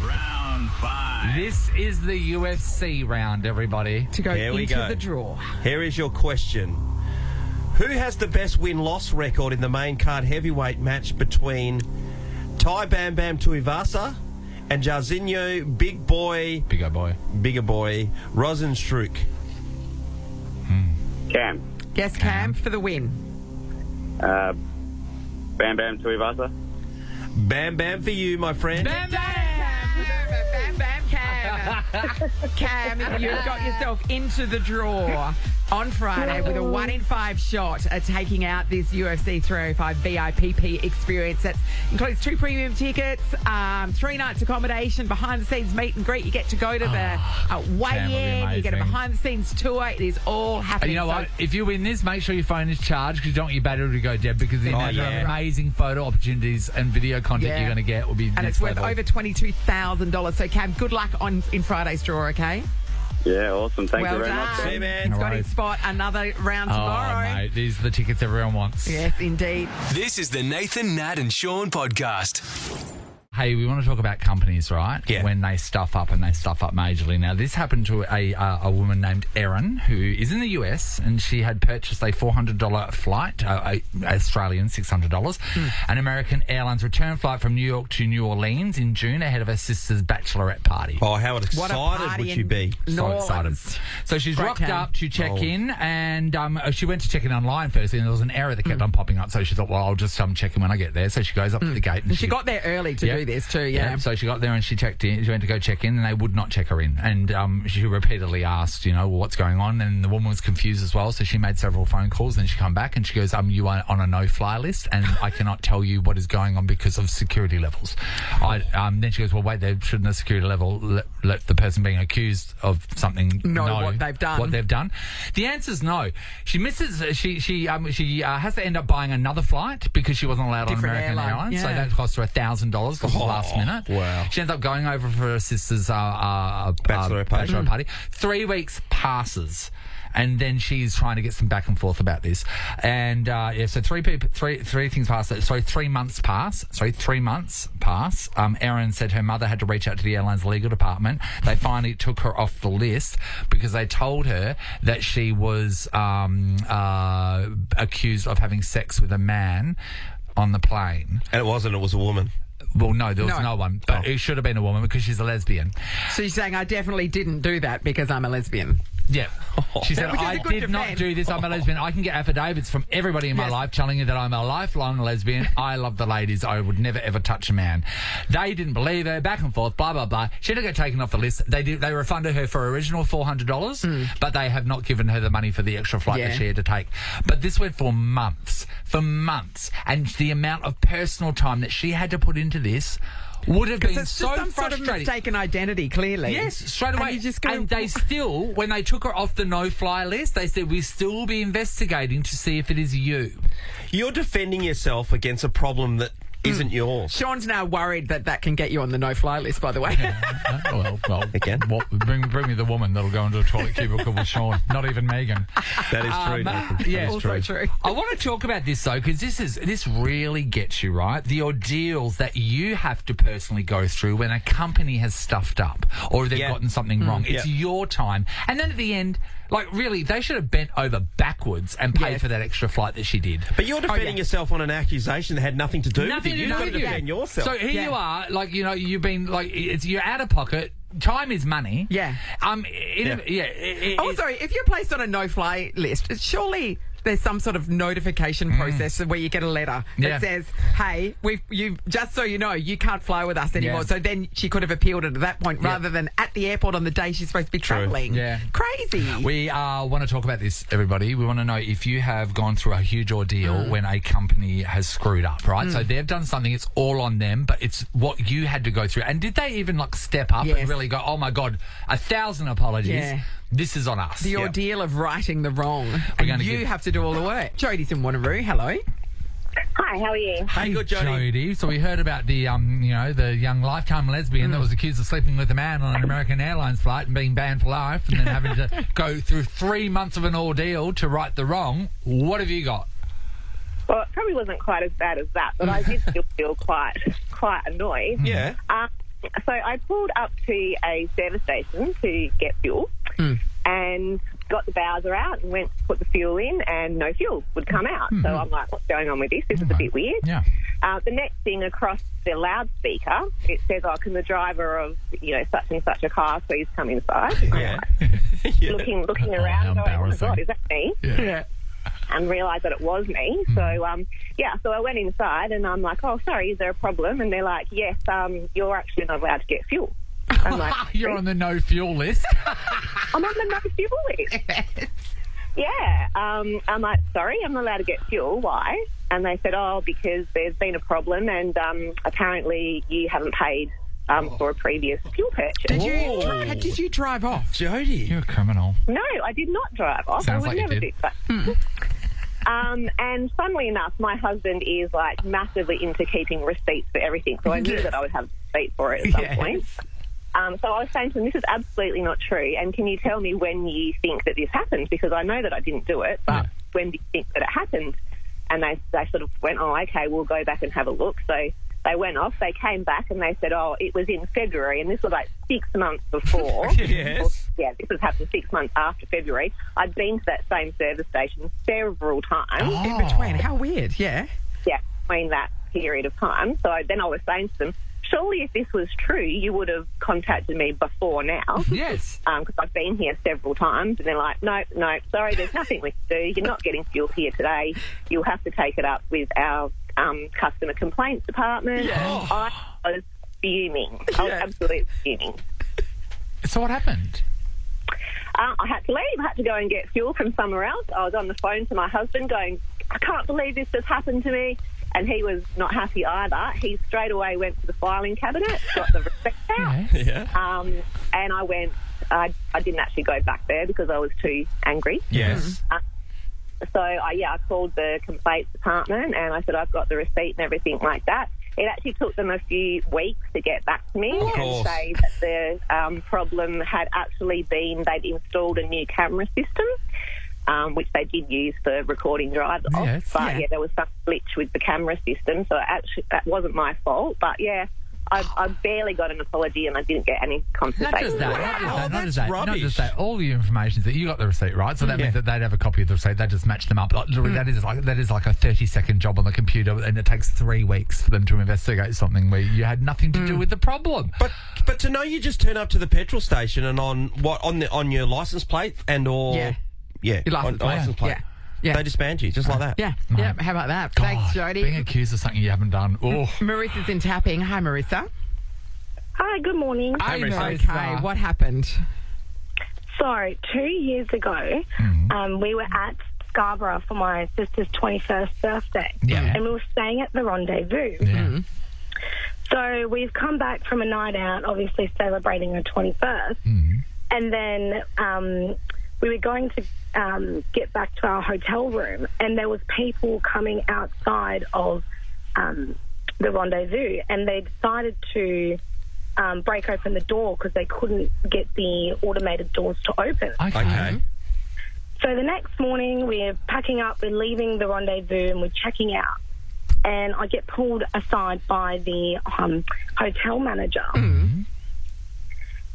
Round 5. This is the UFC round, everybody. To go Here we into go. the draw. Here is your question. Who has the best win-loss record in the main card heavyweight match between Tai Bam Bam Tuivasa and Jairzinho Bigger Boy Rosenstruck? Cam. Yes, Cam, for the win. Bam Bam Tuivasa. Bam Bam for you, my friend. Bam, Cam. Cam, you've got yourself into the draw on Friday with a 1 in 5 shot at taking out this UFC 305 VIPP experience. That includes 2 premium tickets, 3 nights accommodation, behind the scenes meet and greet. You get to go to the weigh-in. You get a behind the scenes tour. It is all happening. You know what? If you win this, make sure your phone is charged because you don't want your battery to go dead because the amazing photo opportunities and video content you're going to get will be and it's worth over $22,000. So Cam, good luck in Friday's draw, okay? Yeah, awesome. Thank you very much. See you, man. Scotty Spot, another round tomorrow. Oh, mate, these are the tickets everyone wants. Yes, indeed. This is the Nathan, Nat and Sean podcast. Hey, we want to talk about companies, right? Yeah. When they stuff up and they stuff up majorly. Now, this happened to a woman named Erin who is in the US and she had purchased a $400 flight, Australian $600, an American Airlines return flight from New York to New Orleans in June ahead of her sister's bachelorette party. Oh, how excited would you be? So excited. So she's rocked up to check in and she went to check in online first and there was an error that kept on popping up. So she thought, well, I'll just check in when I get there. So she goes up to the gate. And she got there early to do this too, So she got there and she checked in. She went to go check in and they would not check her in. And she repeatedly asked, well, what's going on? And the woman was confused as well. So she made several phone calls and she come back and she goes, you are on a no-fly list and I cannot tell you what is going on because of security levels. Then she goes, well, wait, shouldn't a security level let the person being accused of something know what they've done? What they've done? The answer's no. She misses. She has to end up buying another flight because she wasn't allowed on American Airlines. So that cost her $1,000 last minute. Wow. She ends up going over for her sister's bachelorette party. 3 weeks passes. And then she's trying to get some back and forth about this. And, so three things pass. Sorry, 3 months pass. Erin said her mother had to reach out to the airline's legal department. They finally took her off the list because they told her that she was accused of having sex with a man on the plane. And it wasn't, it was a woman. Well, no, there was no one. But it should have been a woman because she's a lesbian. So you're saying I definitely didn't do that because I'm a lesbian? Yeah. She said, I did not do this. I'm a lesbian. I can get affidavits from everybody in my life telling you that I'm a lifelong lesbian. I love the ladies. I would never, ever touch a man. They didn't believe her. Back and forth, blah, blah, blah. She had to get taken off the list. They refunded her for original $400, but they have not given her the money for the extra flight that she had to take. But this went for months. And the amount of personal time that she had to put into this would have been so some frustrating. Sort of mistaken identity, clearly. Yes, straight away. And they still, when they took her off the no-fly list, they said, we still will be investigating to see if it is you. You're defending yourself against a problem that isn't yours. Sean's now worried that can get you on the no-fly list, by the way. Well, again, bring me the woman that'll go into a toilet cubicle with Sean. Not even Megan. That is true, Nathan. Yeah, also true. I want to talk about this, though, because this really gets you, right? The ordeals that you have to personally go through when a company has stuffed up or they've gotten something wrong. It's your time. And then at the end, Like, really, they should have bent over backwards and paid for that extra flight that she did. But you're defending yourself on an accusation that had nothing to do with it. You've got to with defend yourself. So here you are, like, you know, you've been, like, you're out of pocket. Time is money. Yeah. Also, if you're placed on a no-fly list, surely there's some sort of notification process where you get a letter that says, hey, you just so you know, you can't fly with us anymore. So then she could have appealed it at that point rather than at the airport on the day she's supposed to be travelling. Yeah. Crazy. We want to talk about this, everybody. We want to know if you have gone through a huge ordeal when a company has screwed up, right? So they've done something, it's all on them, but it's what you had to go through. And did they even, like, step up and really go, oh, my God, 1,000 apologies. Yeah. This is on us. The ordeal of righting the wrong. And you have to do all the work. Jodie's in Wanneroo. Hello. Hi, how are you? Hey, good, Jodie. So we heard about the, the young lifetime lesbian that was accused of sleeping with a man on an American Airlines flight and being banned for life and then having to go through 3 months of an ordeal to right the wrong. What have you got? Well, it probably wasn't quite as bad as that, but I did still feel quite annoyed. Yeah. So I pulled up to a service station to get fuel and got the Bowser out and went to put the fuel in and no fuel would come out. So I'm like, what's going on with this? This is a bit weird. Yeah. The next thing across the loudspeaker, it says, oh, can the driver of, such and such a car please come inside? Yeah. Looking around going, oh, my God, is that me? Yeah. And realised that it was me. So, so I went inside and I'm like, oh, sorry, is there a problem? And they're like, yes, you're actually not allowed to get fuel. I'm like, you're on the no fuel list? I'm on the no fuel list. Yeah. I'm like, sorry, I'm not allowed to get fuel. Why? And they said, oh, because there's been a problem and apparently you haven't paid for a previous fuel purchase. Did you drive off? Jodie. You're a criminal. No, I did not drive off. Sounds I would like never you did. do that. And funnily enough, my husband is like massively into keeping receipts for everything, so I knew that I would have a receipt for it at some point. So I was saying to him, this is absolutely not true, and can you tell me when you think that this happened? Because I know that I didn't do it, but when do you think that it happened? And they sort of went, oh, okay, we'll go back and have a look. So they went off, they came back and they said, oh, it was in February, and this was like 6 months before. Yes. This was happened 6 months after February. I'd been to that same service station several times. In between. How weird, yeah. Yeah, between that period of time. So then I was saying to them, surely if this was true, you would have contacted me before now. Yes. Because I've been here several times. And they're like, no, sorry, there's nothing we can do. You're not getting fuel here today. You'll have to take it up with our customer complaints department. Yeah. I was fuming. I was absolutely fuming. So what happened? I had to leave. I had to go and get fuel from somewhere else. I was on the phone to my husband going, I can't believe this just happened to me. And he was not happy either. He straight away went to the filing cabinet, got the receipt out. And I went, I didn't actually go back there because I was too angry. Yes. So I called the complaints department and I said, I've got the receipt and everything like that. It actually took them a few weeks to get back to me and say that the problem had actually been they'd installed a new camera system, which they did use for recording drives off. But there was some glitch with the camera system, so actually that wasn't my fault. But I barely got an apology and I didn't get any compensation. Not just that. All the information is that you got the receipt, right? So that means that they'd have a copy of the receipt. They just match them up. That is like a 30-second job on the computer, and it takes 3 weeks for them to investigate something where you had nothing to do with the problem. But to know you just turn up to the petrol station and on your license plate and your license plate. Yeah. They just banned you, just like that. Yeah. How about that? God, thanks, Jodie. Being accused of something you haven't done. Oh. Marissa's in Tapping. Hi, Marissa. Hi, good morning. Hi, Marissa. Okay, what happened? So, 2 years ago, we were at Scalper for my sister's 21st birthday. Yeah. And we were staying at the Rendezvous. Yeah. So, we've come back from a night out, obviously celebrating her 21st. And then we were going to get back to our hotel room, and there was people coming outside of the Rendezvous, and they decided to break open the door because they couldn't get the automated doors to open. Okay. So the next morning, we're packing up, we're leaving the Rendezvous, and we're checking out. And I get pulled aside by the hotel manager.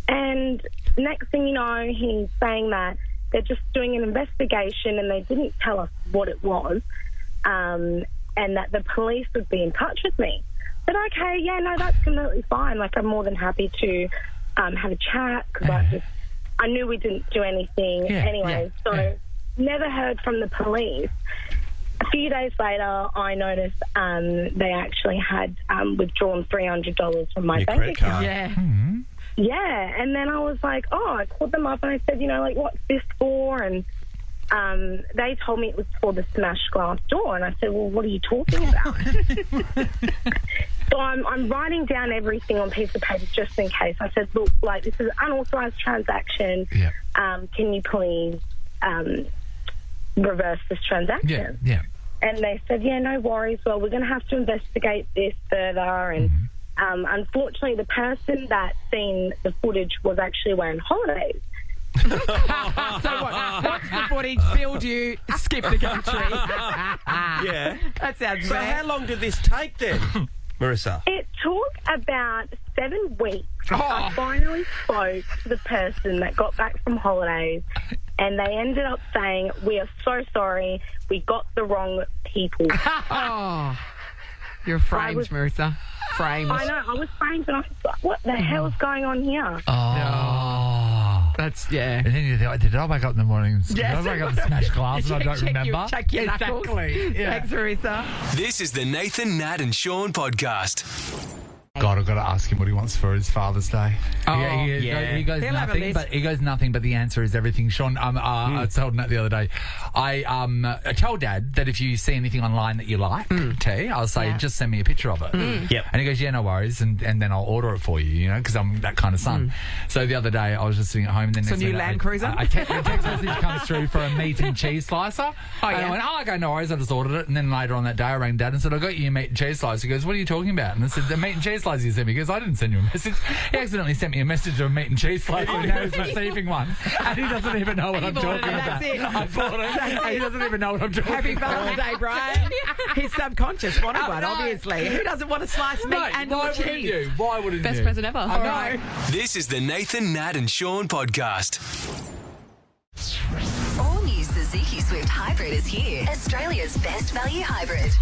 And next thing you know, he's saying that they're just doing an investigation and they didn't tell us what it was, and that the police would be in touch with me. But okay, yeah, no, that's completely fine. Like, I'm more than happy to have a chat because I knew we didn't do anything anyway. Never heard from the police. A few days later, I noticed they actually had withdrawn $300 from my bank account. Yeah. Mm-hmm. Yeah, and then I was like, I called them up and I said, like, what's this for? And they told me it was for the smashed glass door. And I said, well, what are you talking about? So I'm writing down everything on a piece of paper just in case. I said, look, like, this is an unauthorised transaction. Yeah. Can you please reverse this transaction? Yeah. And they said, yeah, no worries. Well, we're going to have to investigate this further. And unfortunately, the person that seen the footage was actually away on holidays. So what? Watch the footage, billed you, skip the country. Yeah. That sounds So bad. how long did this take then, Marissa? It took about 7 weeks. I finally spoke to the person that got back from holidays, and they ended up saying, we are so sorry, we got the wrong people. You're framed, Marissa. Framed. I know, I was framed, and I was like, what the hell is going on here? That's, yeah. And then you think, did I wake up in the morning? Did Yes. I wake up and smash glass and I don't remember? Check your knuckles. Exactly. Yeah. Thanks, Marissa. This is the Nathan, Nat and Sean podcast. God, I've got to ask him what he wants for his Father's Day. Oh, He goes He'll have a nothing, but the answer is everything. Sean, I told Nat the other day, I tell Dad that if you see anything online that you like, I'll say, just send me a picture of it. Yep. And he goes, yeah, no worries, and then I'll order it for you, because I'm that kind of son. So the other day, I was just sitting at home, and then So new Land Cruiser? a text message comes through for a meat and cheese slicer. Oh, And yeah. I went, okay, no worries, I just ordered it. And then later on that day, I rang Dad and said, I got you a meat and cheese slicer. He goes, what are you talking about? And I said, the meat and cheese slicer you sent me. He goes, I didn't send you a message. He accidentally sent me a message of a meat and cheese slicer, and now he's receiving one. And he doesn't even know what I'm bought talking it, about. that's it. I bought it. And he doesn't even know what I'm talking Happy about. Father's Day, Brian. His subconscious wanted one, obviously. Who doesn't want a slice of meat and why or wouldn't cheese? you? Why wouldn't Best you? present ever. I know. This is the Nathan, Nat and Sean podcast. All new Suzuki Swift Hybrid is here. Australia's best value hybrid.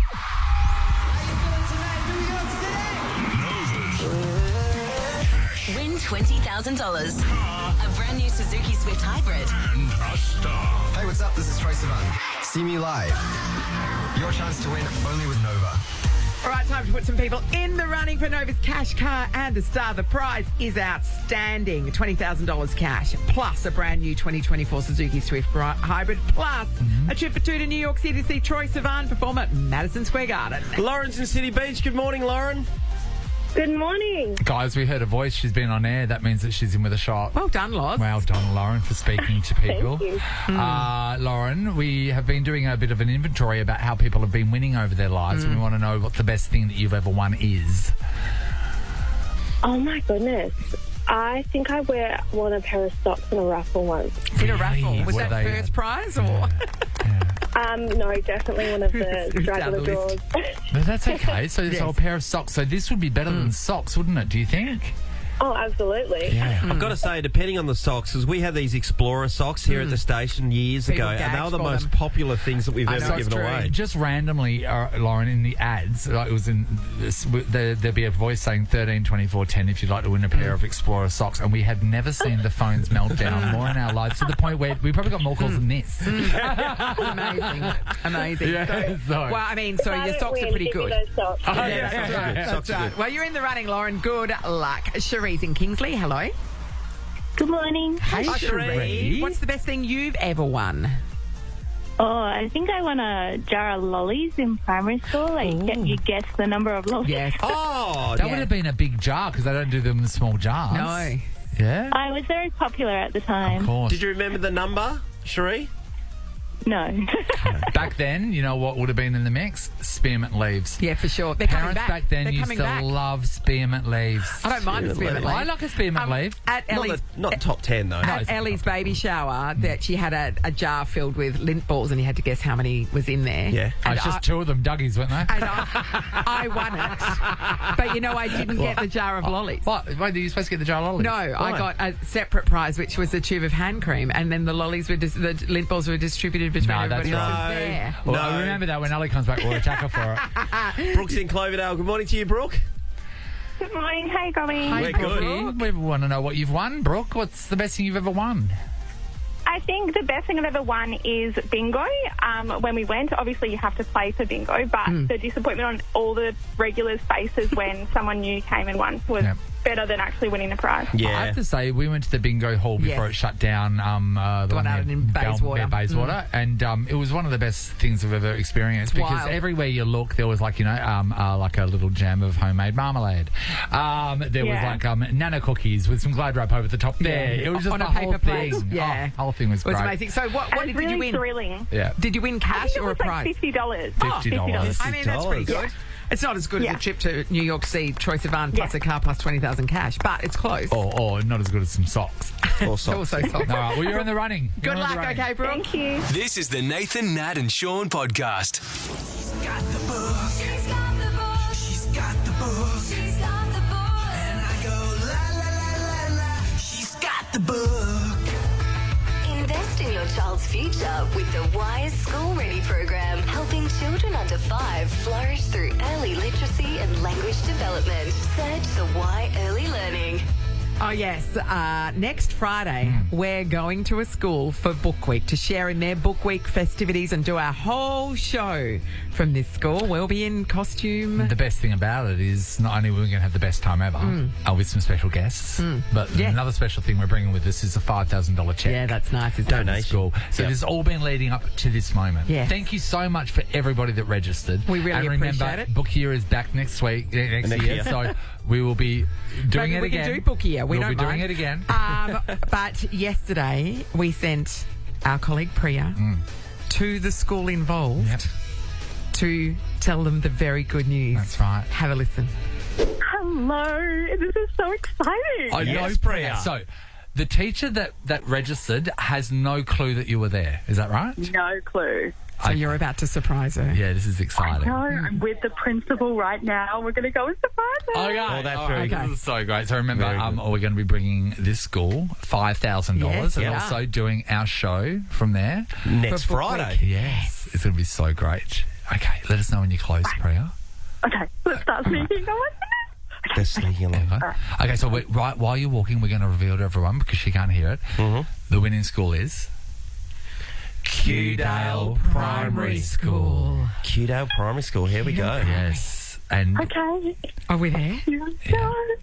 Win $20,000. A brand new Suzuki Swift Hybrid. Hey, what's up? This is Troy Sivan. See me live. Your chance to win only with Nova. All right, time to put some people in the running for Nova's cash car and the star. The prize is outstanding. $20,000 cash, plus a brand new 2024 Suzuki Swift Hybrid, plus a trip for two to New York City to see Troy Sivan perform at Madison Square Garden. Lauren's in City Beach. Good morning, Lauren. Good morning. Guys, we heard a voice. She's been on air. That means that she's in with a shot. Well done, Loz. Well done, Lauren, for speaking to people. Thank you. Lauren, we have been doing a bit of an inventory about how people have been winning over their lives, and we want to know what the best thing that you've ever won is. Oh, my goodness. I think I won a pair of socks in a raffle once. In a raffle. Was Were that they- first prize or? No, definitely one of the Who's down straggler the draws. No, that's okay. So it's Yes. a pair of socks. So this would be better than socks, wouldn't it? Do you think? Oh, absolutely. Yeah. I've got to say, depending on the socks, because we had these Explorer socks here at the station years People ago, and they gagged were the for most them. popular things that we've I know, ever it's given true. away. Just randomly, Lauren, in the ads, it was in this, there'd be a voice saying 13, 24, 10 if you'd like to win a pair of Explorer socks, and we had never seen the phones melt down more in our lives, to the point where we probably got more calls than this. Amazing. Yeah, So, well, I mean, so If I your don't socks are win, pretty give me good. those socks. Oh, Yeah, that's right. Socks That's are right. good. Well, you're in the running, Lauren. Good luck. Cherie's in Kingsley. Hello. Good morning. Hey, Cherie. What's the best thing you've ever won? Oh, I think I won a jar of lollies in primary school. Like, you guess the number of lollies. Yes. Oh, That would have been a big jar, because they don't do them in small jars. No. Yeah? I was very popular at the time. Of course. did you remember the number, Cherie? No. Back then, you know what would have been in the mix? Spearmint leaves. Yeah, for sure. They're coming Parents back. back then They're used coming to back. love spearmint leaves. I don't mind the spearmint leaf. I like a spearmint leaf. At Ellie's, Not top 10, though. at Ellie's baby shower, that she had a jar filled with lint balls, and you had to guess how many was in there. Yeah. Oh, it's just two of them, Dougie's, weren't they? And I won it. But you know, I didn't get the jar of lollies. What? Wait, are you supposed to get the jar of lollies? No, I got a separate prize, which was a tube of hand cream, and then the lollies were the lint balls were distributed between No, everybody that's else right. was there. Well, I remember that when Ellie comes back, we'll attack her for it. Brooke's in Cloverdale. Good morning to you, Brooke. Good morning. Hey, Gummy. We're good. We want to know what you've won, Brooke. What's the best thing you've ever won? I think the best thing I've ever won is bingo. When we went, obviously you have to play for bingo, but the disappointment on all the regulars' faces when someone new came and won was better than actually winning the prize. I have to say, we went to the bingo hall before it shut down. The one out in Bayswater. Bayswater, and it was one of the best things I've ever experienced because Wild. everywhere you look, there was like like a little jam of homemade marmalade. There was like nana cookies with some glide wrap over the top there. It was just on the a paper whole plate. thing. Yeah, the whole thing was it was great. amazing. So what It was did really you win? thrilling. Yeah. Did you win I cash think it or a was prize? like $50. $50. I mean, that's pretty good. Yeah. It's not as good as a trip to New York City, Troy Sivan, plus a car, plus 20,000 cash, but it's close. Or not as good as some socks. Or socks. Also socks. All right, well, you're in the running. Good luck, okay, Brooke? Thank you. This is the Nathan, Nat and Sean podcast. She's got the book. She's got the book. She's got the book. She's got the book. And I go la la la la la. She's got the book. Invest in your child's future with the Wise School Ready program, helping children under 5 flourish through early literacy and language development. Search the Y Early Learning. Oh, yes. Next Friday, we're going to a school for Book Week to share in their Book Week festivities and do our whole show from this school. We'll be in costume. The best thing about it is not only are we going to have the best time ever with some special guests, but another special thing we're bringing with us is a $5,000 check. Yeah, that's nice. It's Donation. School. So this has all been leading up to this moment. Yes. Thank you so much for everybody that registered. We really and remember, appreciate it. Book Year is back next week, next year. So we will be doing Maybe it we again. can do Book Year. We'll don't be doing mind. it again. But yesterday, we sent our colleague Priya to the school involved to tell them the very good news. That's right. Have a listen. Hello. This is so exciting. I know, Priya. So the teacher that registered has no clue that you were there. Is that right? No clue. So you're about to surprise her. Yeah, this is exciting. No, I'm with the principal right now. We're going to go and surprise her. Okay. Oh, that's All very right. good. This is so great. So remember, we're going to be bringing this school $5,000 Yes, and yeah. also doing our show from there. Next For Book Friday. Week. Yes. It's going to be so great. Okay, let us know when you close, Priya. Okay, let's start sneaking on. They're sneaking along. Okay, so right while you're walking, we're going to reveal to everyone because she can't hear it. The winning school is Kewdale Primary School. Kewdale Primary School. Here we go. Yes. And Okay. Are we there?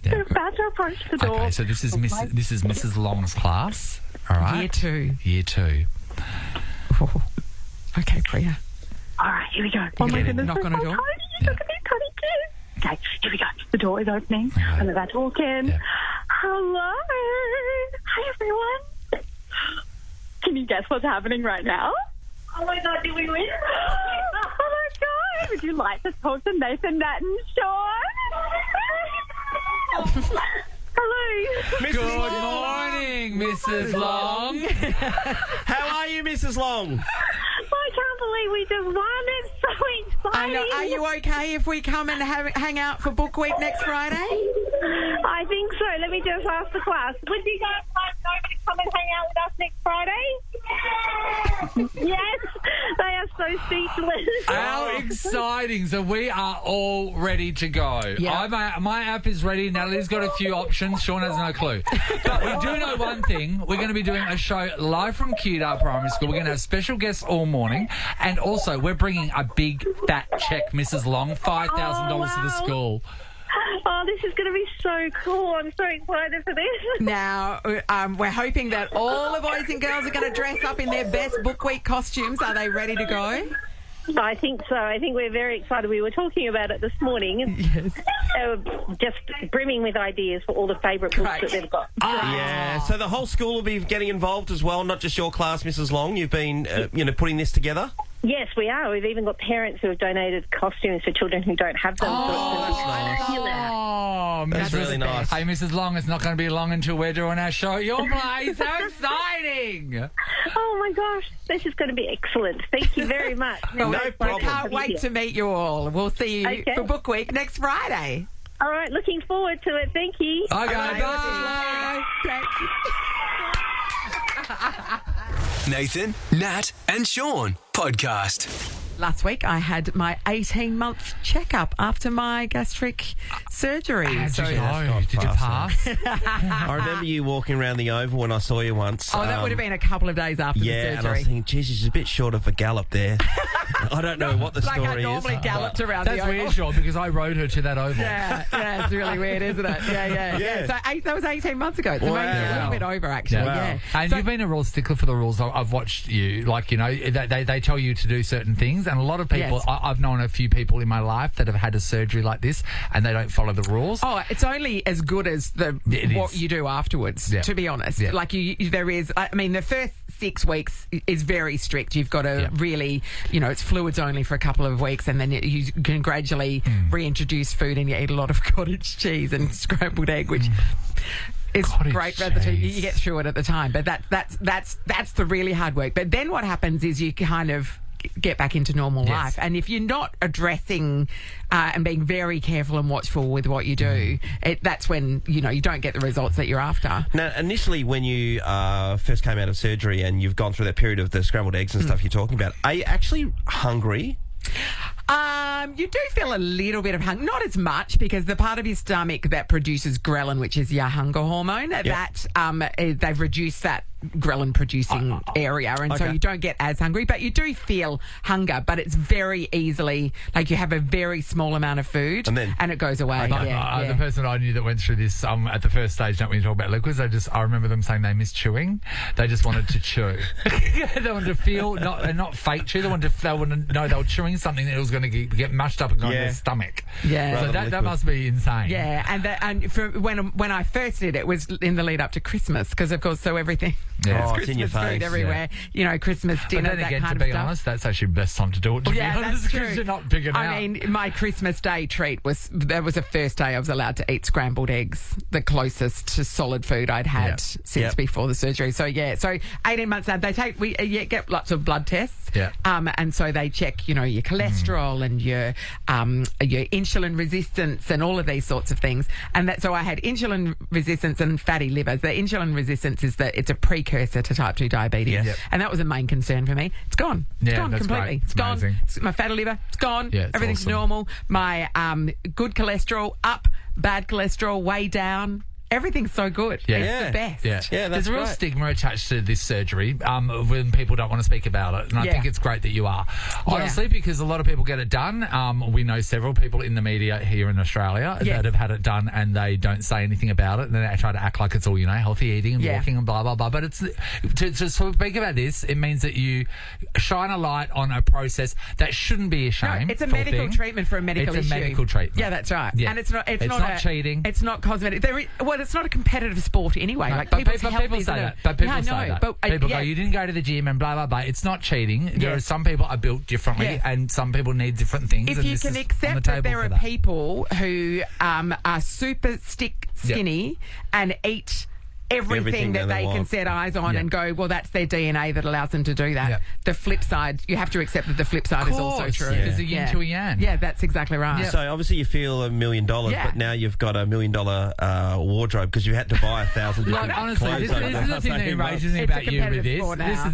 They're about to approach the door. okay, so this is Mrs. Long's class. All right. Year 2. Year 2. Oh. Okay, Priya. All right, here we go. Oh my goodness, knock on a door? Look at these tiny kids. Okay, here we go. The door is opening. I'm about to walk in. Yeah. Hello. Hi, everyone. Can you guess what's happening right now? Oh my God, did we win? Oh my God. Would you like to talk to Nathan, Nat and Sean? Hello. Good morning, Mrs. Long. How are you, Mrs. Long? I can't believe we just won. It's so exciting. I know. Are you okay if we come and hang out for Book Week next Friday? I think so. Let me just ask the class. Would you guys like Nova to come and hang out with us next Friday? Yes. They are so speechless. How exciting. So we are all ready to go. Yeah. My app is ready. Natalie's got a few options. Sean has no clue. But we do know one thing. We're going to be doing a show live from Kewdale Primary School. We're going to have special guests all morning. And also, we're bringing a big fat check, Mrs. Long, $5,000 to the school. Oh, this is going to be so cool. I'm so excited for this. Now, we're hoping that all the boys and girls are going to dress up in their best Book Week costumes. Are they ready to go? I think so. I think we're very excited. We were talking about it this morning. Yes. They were just brimming with ideas for all the favourite books that they've got. Yeah, so the whole school will be getting involved as well, not just your class, Mrs. Long. You've been, putting this together? Yes, we are. We've even got parents who have donated costumes for children who don't have them. That's really nice. Hey, Mrs. Long, it's not going to be long until we're doing our show at your place. How exciting! Oh, my gosh. This is going to be excellent. Thank you very much. No problem. Can't wait to meet you all. We'll see you for Book Week next Friday. All right, looking forward to it. Thank you. Okay, bye. Nathan, Nat, and Sean podcast. Last week, I had my 18-month checkup after my gastric surgery. Did you pass? I remember you walking around the Oval when I saw you once. Oh, that would have been a couple of days after the surgery. Yeah, and I was thinking, geez, she's a bit short of a gallop there. I don't know what the story is. Like I normally galloped around the Oval. That's weird, Sean, because I rode her to that Oval. Yeah, it's really weird, isn't it? Yeah. So that was 18 months ago. It's amazing. A little bit over, actually. Yeah. And you've been a real stickler for the rules. I've watched you. Like, they tell you to do certain things, and a lot of people, I've known a few people in my life that have had a surgery like this, and they don't follow the rules. Oh, it's only as good as what you do afterwards, to be honest. Yeah. Like, the first 6 weeks is very strict. You've got to really, it's fluids only for a couple of weeks, and then you can gradually reintroduce food, and you eat a lot of cottage cheese and scrambled egg, which is great. You get through it at the time, but that's the really hard work. But then what happens is you kind of get back into normal life, and if you're not addressing and being very careful and watchful with what you do, that's when you don't get the results that you're after. Now, initially when you first came out of surgery and you've gone through that period of the scrambled eggs and stuff you're talking about, are you actually hungry? You do feel a little bit of hunger, not as much, because the part of your stomach that produces ghrelin, which is your hunger hormone, they've reduced that ghrelin producing area, and so you don't get as hungry, but you do feel hunger, but it's very easily, like, you have a very small amount of food and it goes away. The person I knew that went through this at the first stage, don't we talk about liquids, I remember them saying they missed chewing. They just wanted to chew. They wanted to feel, not fake chew. They wanted to know they were chewing something that was going to get mushed up and go in their stomach. Yeah, so that must be insane. Yeah, and when I first did it was in the lead up to Christmas, because of course, so everything. Yeah, Christmas in your face, food everywhere. Christmas dinner. But then again, that kind to be of stuff. honest, that's actually the best time to do it. To be honest, because you're not big enough. I mean, my Christmas Day treat was the first day I was allowed to eat scrambled eggs, the closest to solid food I'd had since before the surgery. So 18 months now, we get lots of blood tests. Yeah. And so they check, your cholesterol and your insulin resistance and all of these sorts of things. And so I had insulin resistance and fatty liver. The insulin resistance is that it's a precursor to type 2 diabetes. Yes. And that was a main concern for me. It's gone. It's gone that's completely. great. It's gone. Amazing. My fatty liver, it's gone. Yeah, it's everything's awesome. normal. My good cholesterol up, bad cholesterol way down. Everything's so good. Yeah. It's the best. Yeah, that's There's a real great. stigma attached to this surgery when people don't want to speak about it, and I think it's great that you are. Honestly, because a lot of people get it done. We know several people in the media here in Australia that have had it done, and they don't say anything about it, and then they try to act like it's all, healthy eating and walking and blah, blah, blah. But it's to speak about this, it means that you shine a light on a process that shouldn't be a shame. No, it's a medical treatment for a medical issue. It's a medical treatment. Yeah, that's right. Yeah. And it's not cheating. It's not cosmetic. it's not a competitive sport anyway. No, like, but people's people health say isn't that. But people say that. But, people go, you didn't go to the gym and blah, blah, blah. It's not cheating. There are some people are built differently and some people need different things. If you can accept that there are people who are super skinny and eat everything that they can set eyes on and go, well, that's their DNA that allows them to do that. Yeah. The flip side, you have to accept that the flip side is also true. There's a yin to a yang. Yeah, that's exactly right. So obviously you feel $1 million, but now you've got $1 million wardrobe because you had to buy 1,000 different honestly, clothes. this is the thing that enrages me about you with this. This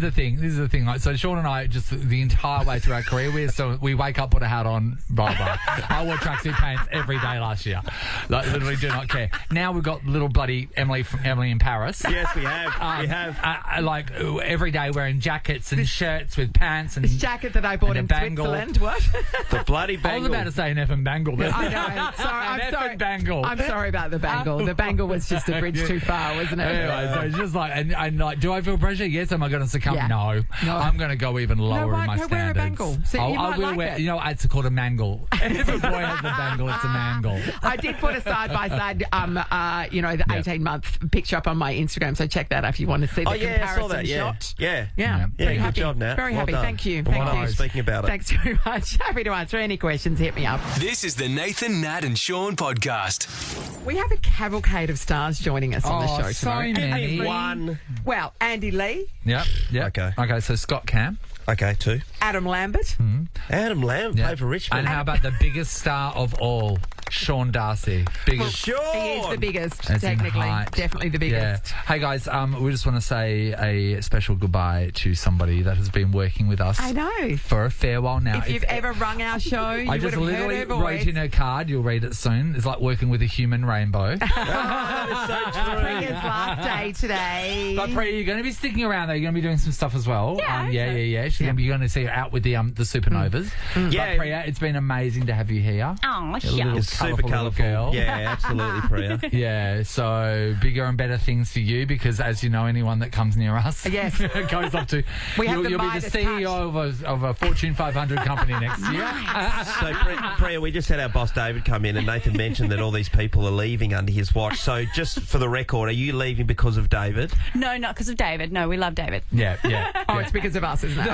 is the thing. Like, so Sean and I, just the entire way through our career, we wake up, put a hat on, blah, blah. I wore tracksuit pants every day last year. Like, literally do not care. Now we've got little bloody Emily and Paris. Yes, we have. We have. Like every day wearing jackets and shirts with pants and This jacket that I bought in Switzerland. What? The bloody bangle. I was about to say an effing bangle. But I know. Sorry, I'm sorry. Bangle. I'm sorry about the bangle. The bangle was just a bridge too far, wasn't it? Anyway, so it's just like, and like, do I feel pressure? Yes. Am I going to succumb? Yeah. No. I'm going to go even lower in my go standards. wear a bangle. See, you I might will like wear. it. You know, it's called a mangle. If a boy has a bangle, it's a mangle. I did put a side-by-side, the 18-month picture up on my Instagram, so check that out if you want to see the comparison I saw that, shot. Yeah. Very good happy. job, Nat. Very Well happy. done. Thank you. Well Thank you. Speaking about it. Thanks very much. Happy to answer any questions. Hit me up. This is the Nathan, Nat and Sean podcast. We have a cavalcade of stars joining us on the show so tomorrow. many. One. Well, Andy Lee, Yep. Okay, so Scott Cam. Okay, two. Adam Lambert, Adam Lamb played for Richmond. And how about the biggest star of all, Sean Darcy? Biggest. Sure. he is the biggest, As in technically. height. Definitely the biggest. Yeah. Hey guys, we just want to say a special goodbye to somebody that has been working with us I know. for a fair while now. If you've ever rung our show, you I would just have heard literally her wrote voice. in her card, you'll read it soon. It's like working with a human rainbow. Priya's last day today. But Priya, you're going to be sticking around though. You're going to be doing some stuff as well. Yeah. She's going to see her out with the supernovas. Yeah. But Priya, it's been amazing to have you here. Oh, Little It's super colourful colourful. girl. Yeah, absolutely, Priya. Yeah, so bigger and better things for you because, as you know, anyone that comes near us Yes. goes up to. We have you'll the be the Midas CEO of a Fortune 500 company next year. So, Priya, we just had our boss David come in and Nathan mentioned that all these people are leaving under his watch. So just for the record, are you leaving because of David? No, not because of David. No, we love David. Yeah. Oh, it's because of us, isn't it? We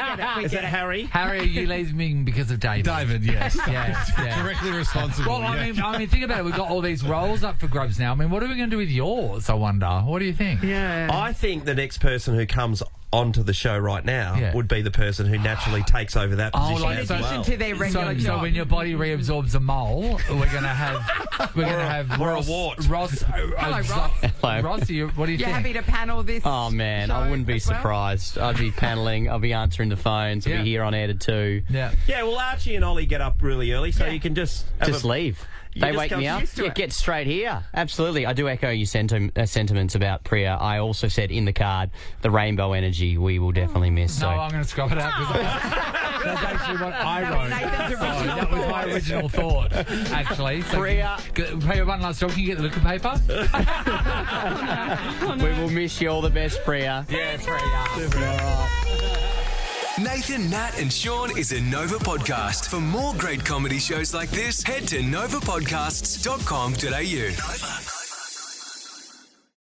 get it. Is it Harry? Harry, are you leaving because of David? David, yes. Yeah. Directly responsible. Well, I mean, think about it. We've got all these roles up for grabs now. I mean, what are we going to do with yours, I wonder? What do you think? Yeah. I think the next person who comes onto the show right now Yeah. would be the person who naturally takes over that position like as In addition well. to their regular So job. when your body reabsorbs a mole, we're going to have or a Ross, wart. Ross. Hello, Ross. Hello. Ross, what do you You're think? happy to panel this? Oh, man, show I wouldn't be as well? surprised. I'd be paneling, I'll be answering the phones, I'll Yeah. be here on air to 2. Yeah. Yeah, well, Archie and Ollie get up really early, so you can just Just leave. They just wake come me up. used to Yeah, it. get straight here. Absolutely. I do echo your sentiments about Priya. I also said in the card, the rainbow energy we will definitely miss. No, So. I'm going to scrub it out because that's actually what I wrote. Nathan's So original that was my thought. original thought, actually. So Priya. Priya, one last job. Can you get the liquor paper? We will miss you. All the best, Priya. Yes, Priya. Nathan, Nat and Sean is a Nova podcast. For more great comedy shows like this, head to novapodcasts.com.au. Nova.